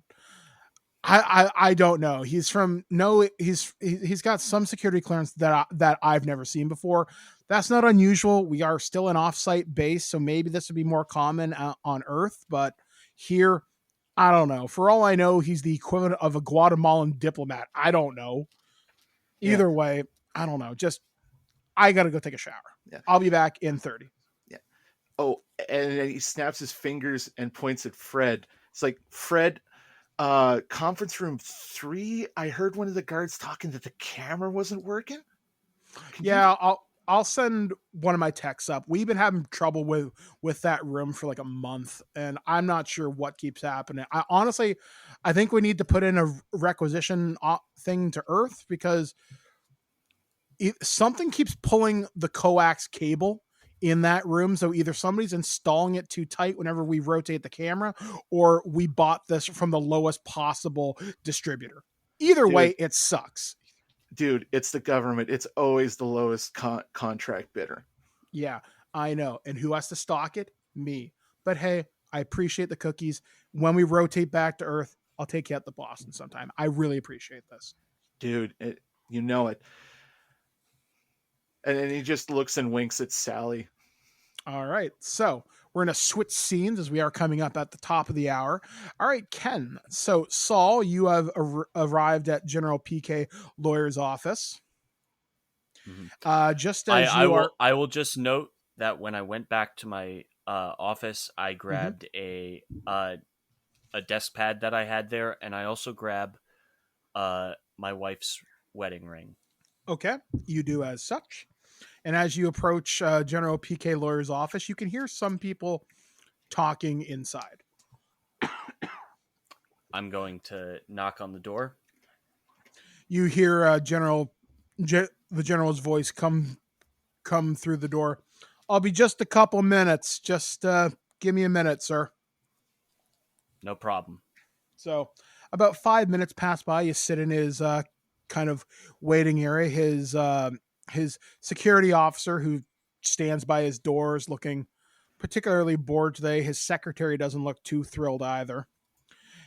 I don't know. He's got some security clearance that I've never seen before. That's not unusual. We are still an offsite base, so maybe this would be more common on Earth, but here, I don't know. For all I know, he's the equivalent of a Guatemalan diplomat. I don't know. Either way, I don't know. Just, I got to go take a shower. Yeah. I'll be back in 30. Yeah. Oh, and then he snaps his fingers and points at Fred. It's like, Fred, conference room 3, I heard one of the guards talking that the camera wasn't working. I'll send one of my techs up. We've been having trouble with that room for like a month, and I'm not sure what keeps happening. I think we need to put in a requisition thing to Earth because something keeps pulling the coax cable in that room. So either somebody's installing it too tight whenever we rotate the camera, or we bought this from the lowest possible distributor. Either way, it sucks. Dude, it's the government. It's always the lowest contract bidder. Yeah, I know. And who has to stock it? Me. But hey, I appreciate the cookies. When we rotate back to Earth, I'll take you out to Boston sometime. I really appreciate this. Dude, you know it. And then he just looks and winks at Sally. All right. So we're going to switch scenes as we are coming up at the top of the hour. All right, Ken. So, Saul, you have arrived at General PK Lawyer's office. Just as I will just note that when I went back to my office, I grabbed a desk pad that I had there, and I also grabbed my wife's wedding ring. Okay, you do as such. And as you approach General PK Lawyer's office, you can hear some people talking inside. I'm going to knock on the door. You hear the general's voice come through the door. I'll be just a couple minutes. Just give me a minute, sir. No problem. So about 5 minutes pass by. You sit in his kind of waiting area. His security officer, who stands by his doors, looking particularly bored today. His secretary doesn't look too thrilled either.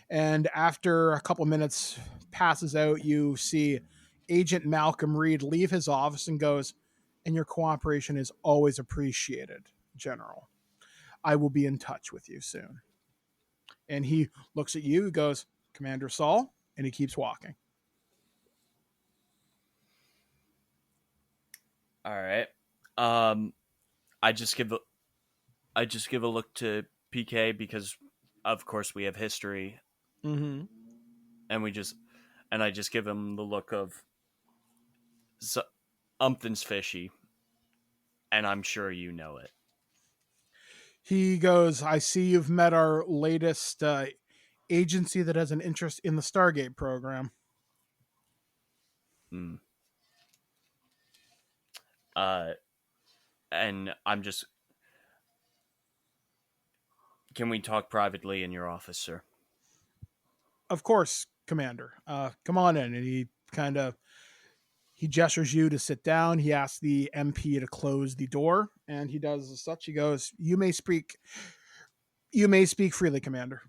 And after a couple minutes passes out, you see Agent Malcolm Reed leave his office and goes, "And your cooperation is always appreciated, General. I will be in touch with you soon." And he looks at you, goes, "Commander Saul," and he keeps walking. All right. I just give a look to PK because, of course, we have history. Mm-hmm. And I just give him the look of something's fishy, and I'm sure you know it. He goes, "I see you've met our latest agency that has an interest in the Stargate program." And I'm just... Can we talk privately in your office, sir? "Of course, Commander. Come on in." And he gestures you to sit down. He asks the MP to close the door, and he does as such. He goes, You may speak freely, Commander."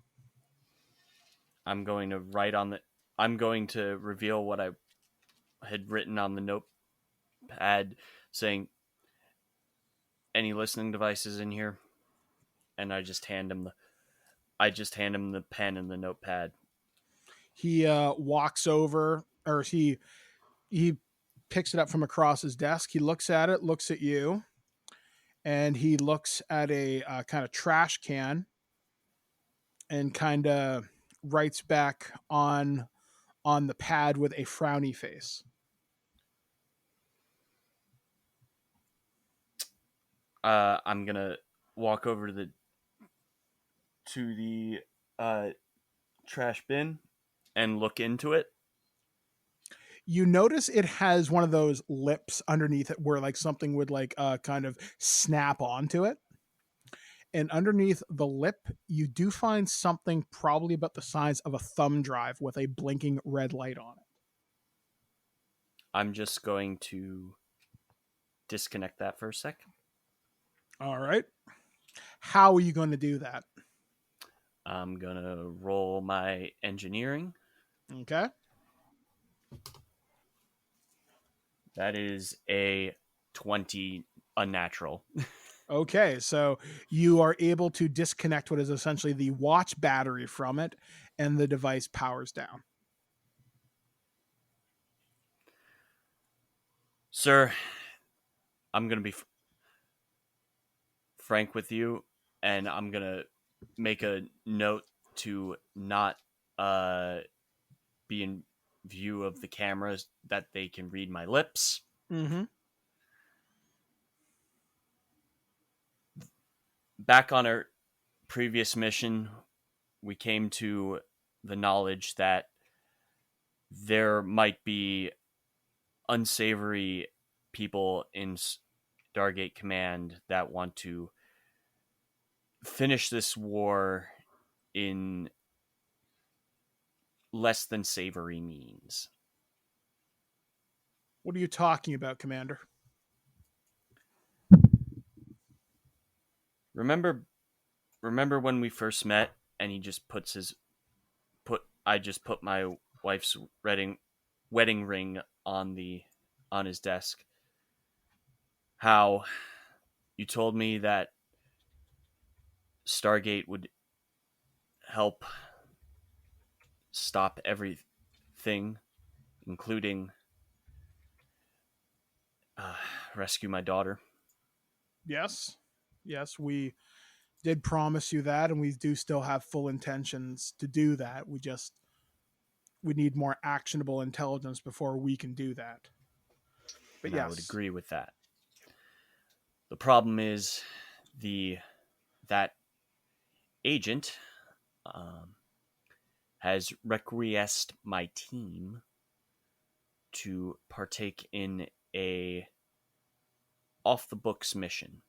I'm going to reveal what I had written on the notepad, saying, "Any listening devices in here?" And I just hand him the pen and the notepad. He walks over, or he picks it up from across his desk. He looks at it, looks at you, and he looks at a kind of trash can and kind of writes back on the pad with a frowny face. I'm gonna walk over to the trash bin and look into it. You notice it has one of those lips underneath it where like something would like kind of snap onto it. And underneath the lip, you do find something probably about the size of a thumb drive with a blinking red light on it. I'm just going to disconnect that for a sec. All right. How are you going to do that? I'm going to roll my engineering. Okay. That is a 20 unnatural. Okay, so you are able to disconnect what is essentially the watch battery from it, and the device powers down. Sir, I'm going to be frank with you, and I'm going to make a note to not be in view of the cameras, that they can read my lips. Mm-hmm. Back on our previous mission, we came to the knowledge that there might be unsavory people Stargate Command that want to finish this war in less than savory means. What are you talking about, Commander? Remember when we first met and he just I just put my wife's wedding ring on his desk. How you told me that Stargate would help stop everything, including rescue my daughter. Yes. Yes, we did promise you that, and we do still have full intentions to do that. We need more actionable intelligence before we can do that. But And yes. I would agree with that. The problem is that agent has requiesced my team to partake in a off-the-books mission.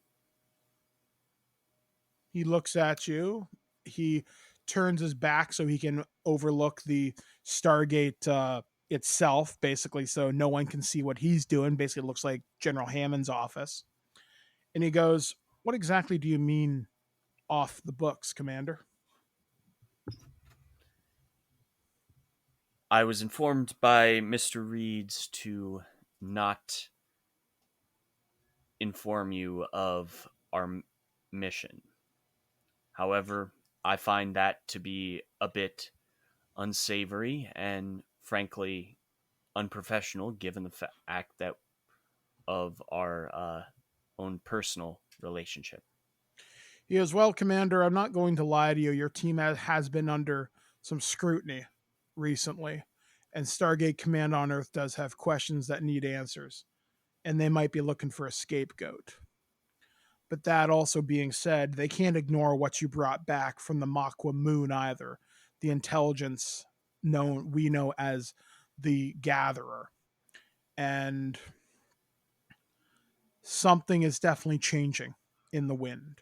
He looks at you. He turns his back so he can overlook the Stargate itself, basically, so no one can see what he's doing. Basically, it looks like General Hammond's office. And he goes, "What exactly do you mean off the books, Commander?" I was informed by Mr. Reeds to not inform you of our mission. However, I find that to be a bit unsavory and, frankly, unprofessional given the fact that of our own personal relationship. He goes, "Well, Commander, I'm not going to lie to you. Your team has been under some scrutiny recently, and Stargate Command on Earth does have questions that need answers, and they might be looking for a scapegoat. But that also being said, they can't ignore what you brought back from the Makwa moon either, the intelligence we know as the Gatherer. And something is definitely changing in the wind.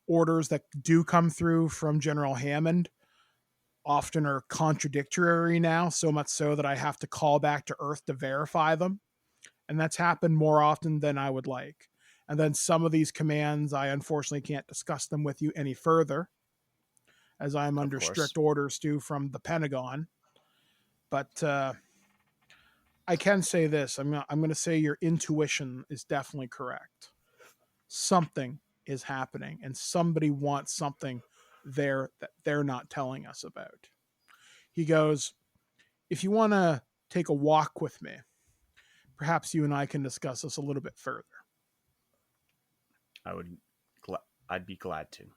Orders that do come through from General Hammond often are contradictory now, so much so that I have to call back to Earth to verify them. And that's happened more often than I would like. And then some of these commands, I unfortunately can't discuss them with you any further, as I'm under strict orders too from the Pentagon. But I can say this: I'm going to say your intuition is definitely correct. Something is happening, and somebody wants something there that they're not telling us about. He goes, "If you want to take a walk with me, perhaps you and I can discuss this a little bit further." I'd be glad to.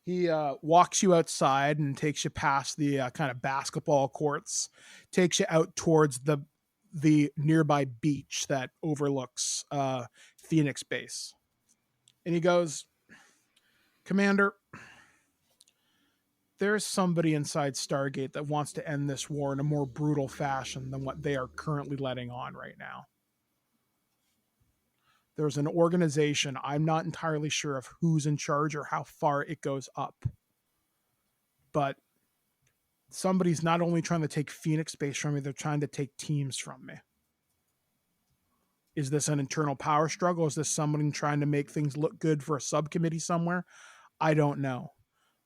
He walks you outside and takes you past the kind of basketball courts, takes you out towards the nearby beach that overlooks Phoenix Base. And he goes, "Commander, there's somebody inside Stargate that wants to end this war in a more brutal fashion than what they are currently letting on right now. There's an organization, I'm not entirely sure of who's in charge or how far it goes up, but somebody's not only trying to take Phoenix Base from me, they're trying to take teams from me. Is this an internal power struggle? Is this somebody trying to make things look good for a subcommittee somewhere? I don't know,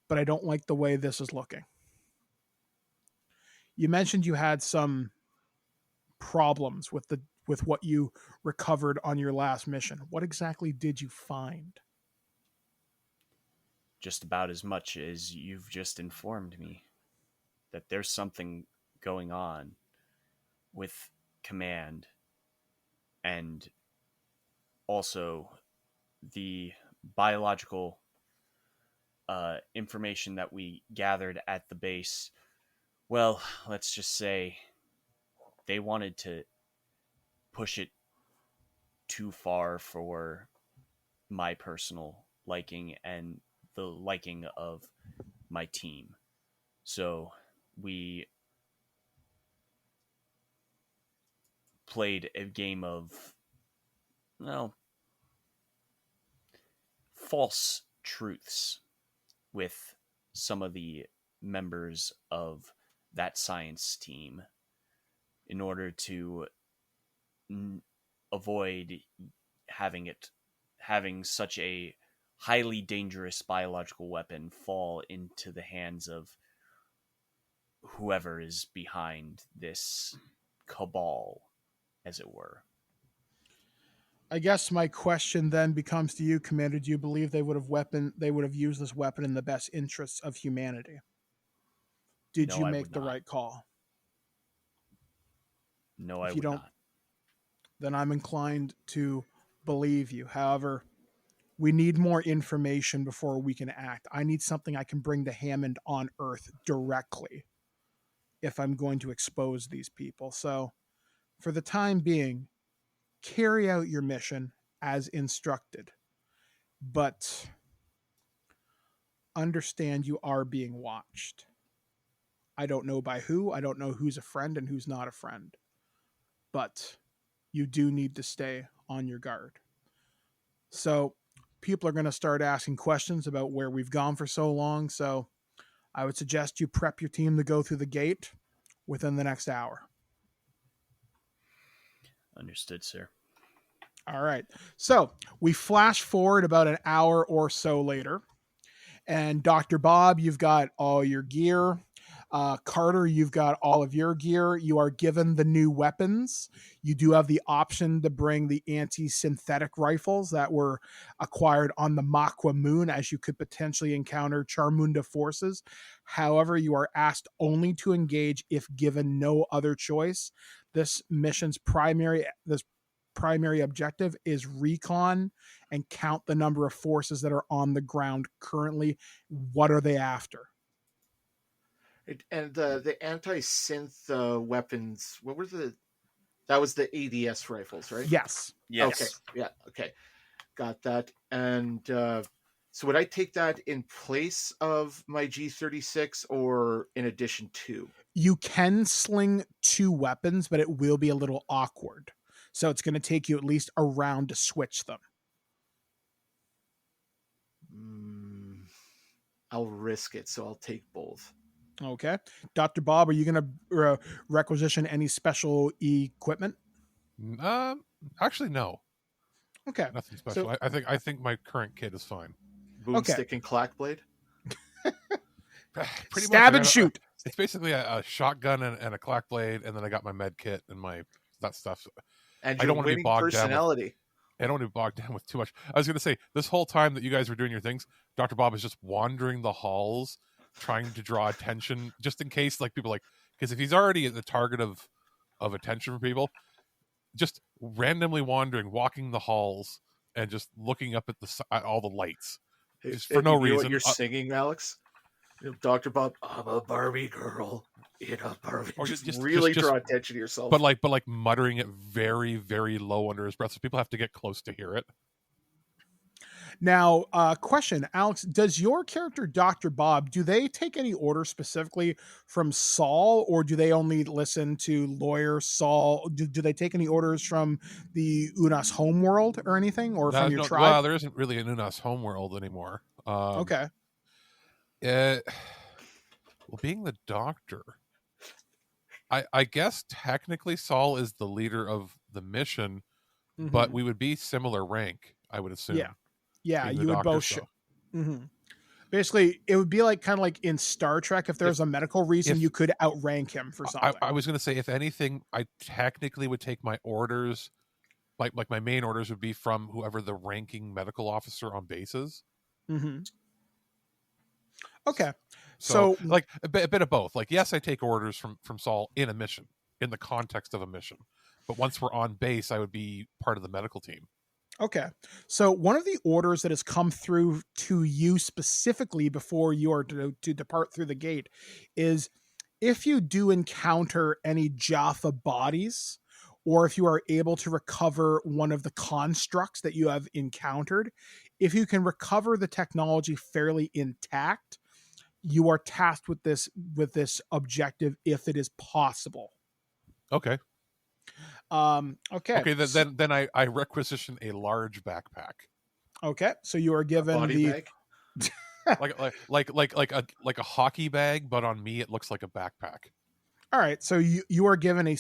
but I don't like the way this is looking. You mentioned you had some problems with what you recovered on your last mission. What exactly did you find?" Just about as much as you've just informed me. That there's something going on with Command and also the biological information that we gathered at the base. Well, let's just say they wanted to push it too far for my personal liking and the liking of my team. So we played a game of well, false truths with some of the members of that science team in order to avoid having such a highly dangerous biological weapon fall into the hands of whoever is behind this cabal, as it were. I guess my question then becomes to you, Commander: do you believe they would have used this weapon in the best interests of humanity? Did No, you I make would the not. right call? No, If I you would don't, not. then I'm inclined to believe you. However, we need more information before we can act. I need something I can bring to Hammond on Earth directly if I'm going to expose these people. So, for the time being, carry out your mission as instructed, but understand you are being watched. I don't know by who, I don't know who's a friend and who's not a friend, but you do need to stay on your guard. So, people are going to start asking questions about where we've gone for so long, so I would suggest you prep your team to go through the gate within the next hour. Understood, sir. All right. So we flash forward about an hour or so later. And Dr. Bob, you've got all your gear. Carter, you've got all of your gear. You are given the new weapons. You do have the option to bring the anti-synthetic rifles that were acquired on the Makwa moon, as you could potentially encounter Charmunda forces. However, you are asked only to engage if given no other choice. This mission's primary objective is recon and count the number of forces that are on the ground currently. What are they after? And the anti-synth weapons, what were that was the ADS rifles, right? Yes. Yes. Okay. Yeah. Okay. Got that. And so would I take that in place of my G36 or in addition to? You can sling two weapons, but it will be a little awkward. So it's going to take you at least a round to switch them. I'll risk it, so I'll take both. Okay. Dr. Bob, are you going to requisition any special equipment? Actually, no. Okay. Nothing special. So, I think my current kit is fine. Boomstick and clackblade? Stab and shoot. It's basically a shotgun and a clack blade, and then I got my med kit and that stuff. And I don't want to be bogged down. I don't want to be bogged down with too much. I was going to say, this whole time that you guys were doing your things, Dr. Bob is just wandering the halls, trying to draw attention, just in case, like, people because if he's already the target of attention from people, just randomly wandering, walking the halls, and just looking up at all the lights, just for no reason. What you're singing, Alex? Dr. Bob, I'm a Barbie girl in a Barbie. Or just draw attention to yourself. But like muttering it very, very low under his breath, so people have to get close to hear it. Now, question, Alex, does your character, Dr. Bob, do they take any orders specifically from Saul, or do they only listen to lawyer Saul? Do they take any orders from the Unas homeworld or anything, or from your tribe? Well, there isn't really an Unas homeworld anymore. Okay. Well, being the doctor, I guess technically Saul is the leader of the mission, but we would be similar rank, I would assume. Yeah, you would both. Basically, it would be kind of like in Star Trek. If there was a medical reason, you could outrank him for something. I was going to say, if anything, I technically would take my orders, like my main orders would be from whoever the ranking medical officer on base is. Okay, so like a bit of both. Like, yes, I take orders from Saul in a mission, in the context of a mission, but once we're on base, I would be part of the medical team. Okay, so one of the orders that has come through to you specifically before you are to depart through the gate is, if you do encounter any Jaffa bodies, or if you are able to recover one of the constructs that you have encountered, if you can recover the technology fairly intact, you are tasked with this objective if it is possible. Okay. Okay. Okay, then I requisition a large backpack, Okay. So you are given Body the bag. like a hockey bag, but on me it looks like a backpack. all right. So you are given a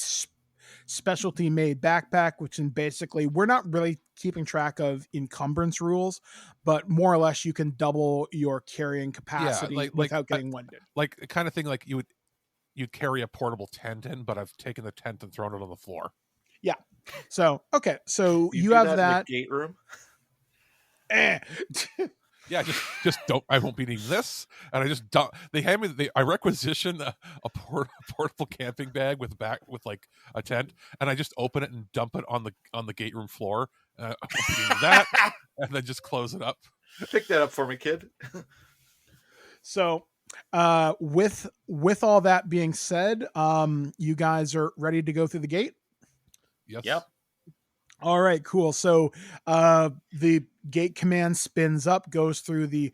specialty made backpack, which in basically we're not really keeping track of encumbrance rules, but more or less you can double your carrying capacity without getting winded. Like the kind of thing like you'd carry a portable tent in, but I've taken the tent and thrown it on the floor. Yeah. So okay. So you do have that that. in the gate room. Yeah, just don't. I won't be needing this, and I just don't. They hand me. I requisition a portable camping bag with like a tent, and I just open it and dump it on the gate room floor. I won't be needing that, and then just close it up. Pick that up for me, kid. So with all that being said, you guys are ready to go through the gate. Yes. Yep. All right, cool. So the gate command spins up, goes through the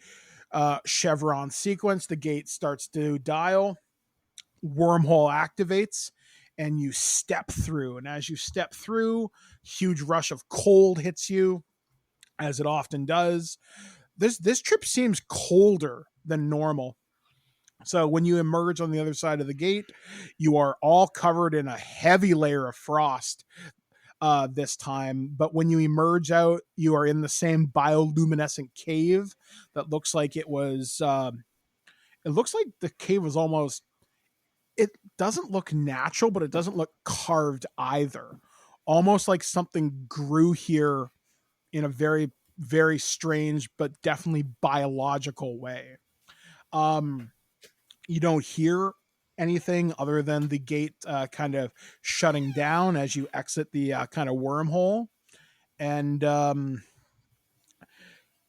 chevron sequence. The gate starts to dial. Wormhole activates, and you step through. And as you step through, huge rush of cold hits you, as it often does. This trip seems colder than normal. So when you emerge on the other side of the gate, you are all covered in a heavy layer of frost this time. But when you emerge out, you are in the same bioluminescent cave that looks like it was. It looks like the cave was almost. It doesn't look natural, but it doesn't look carved either. Almost like something grew here in a very, very strange, but definitely biological way. You don't hear anything other than the gate kind of shutting down as you exit the kind of wormhole. And,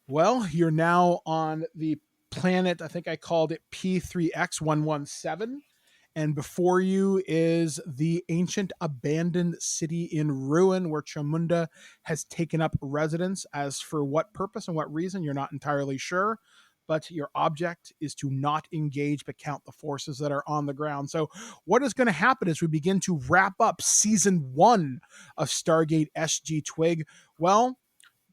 well, you're now on the planet, I think I called it P3X117. And before you is the ancient abandoned city in ruin where Chamunda has taken up residence. As for what purpose and what reason, you're not entirely sure. But your object is to not engage, but count the forces that are on the ground. So what is going to happen as we begin to wrap up season 1 of Stargate SG-TWIG? Well,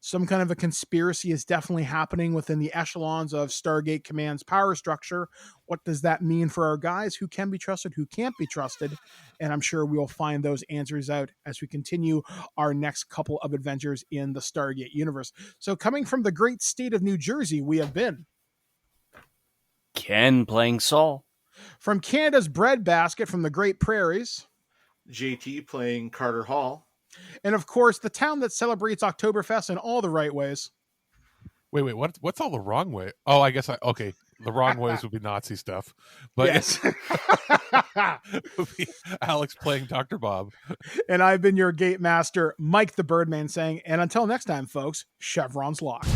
some kind of a conspiracy is definitely happening within the echelons of Stargate Command's power structure. What does that mean for our guys? Who can be trusted? Who can't be trusted? And I'm sure we'll find those answers out as we continue our next couple of adventures in the Stargate universe. So coming from the great state of New Jersey, we have been Ken playing Saul. from Canada's breadbasket from the Great Prairies. JT playing Carter Hall. And of course, the town that celebrates Oktoberfest in all the right ways. Wait, what's all the wrong way? Oh, I guess okay. The wrong ways would be Nazi stuff, but yes. Would be Alex playing Dr. Bob. And I've been your gate master, Mike the Birdman, saying, and until next time, folks, chevrons locked.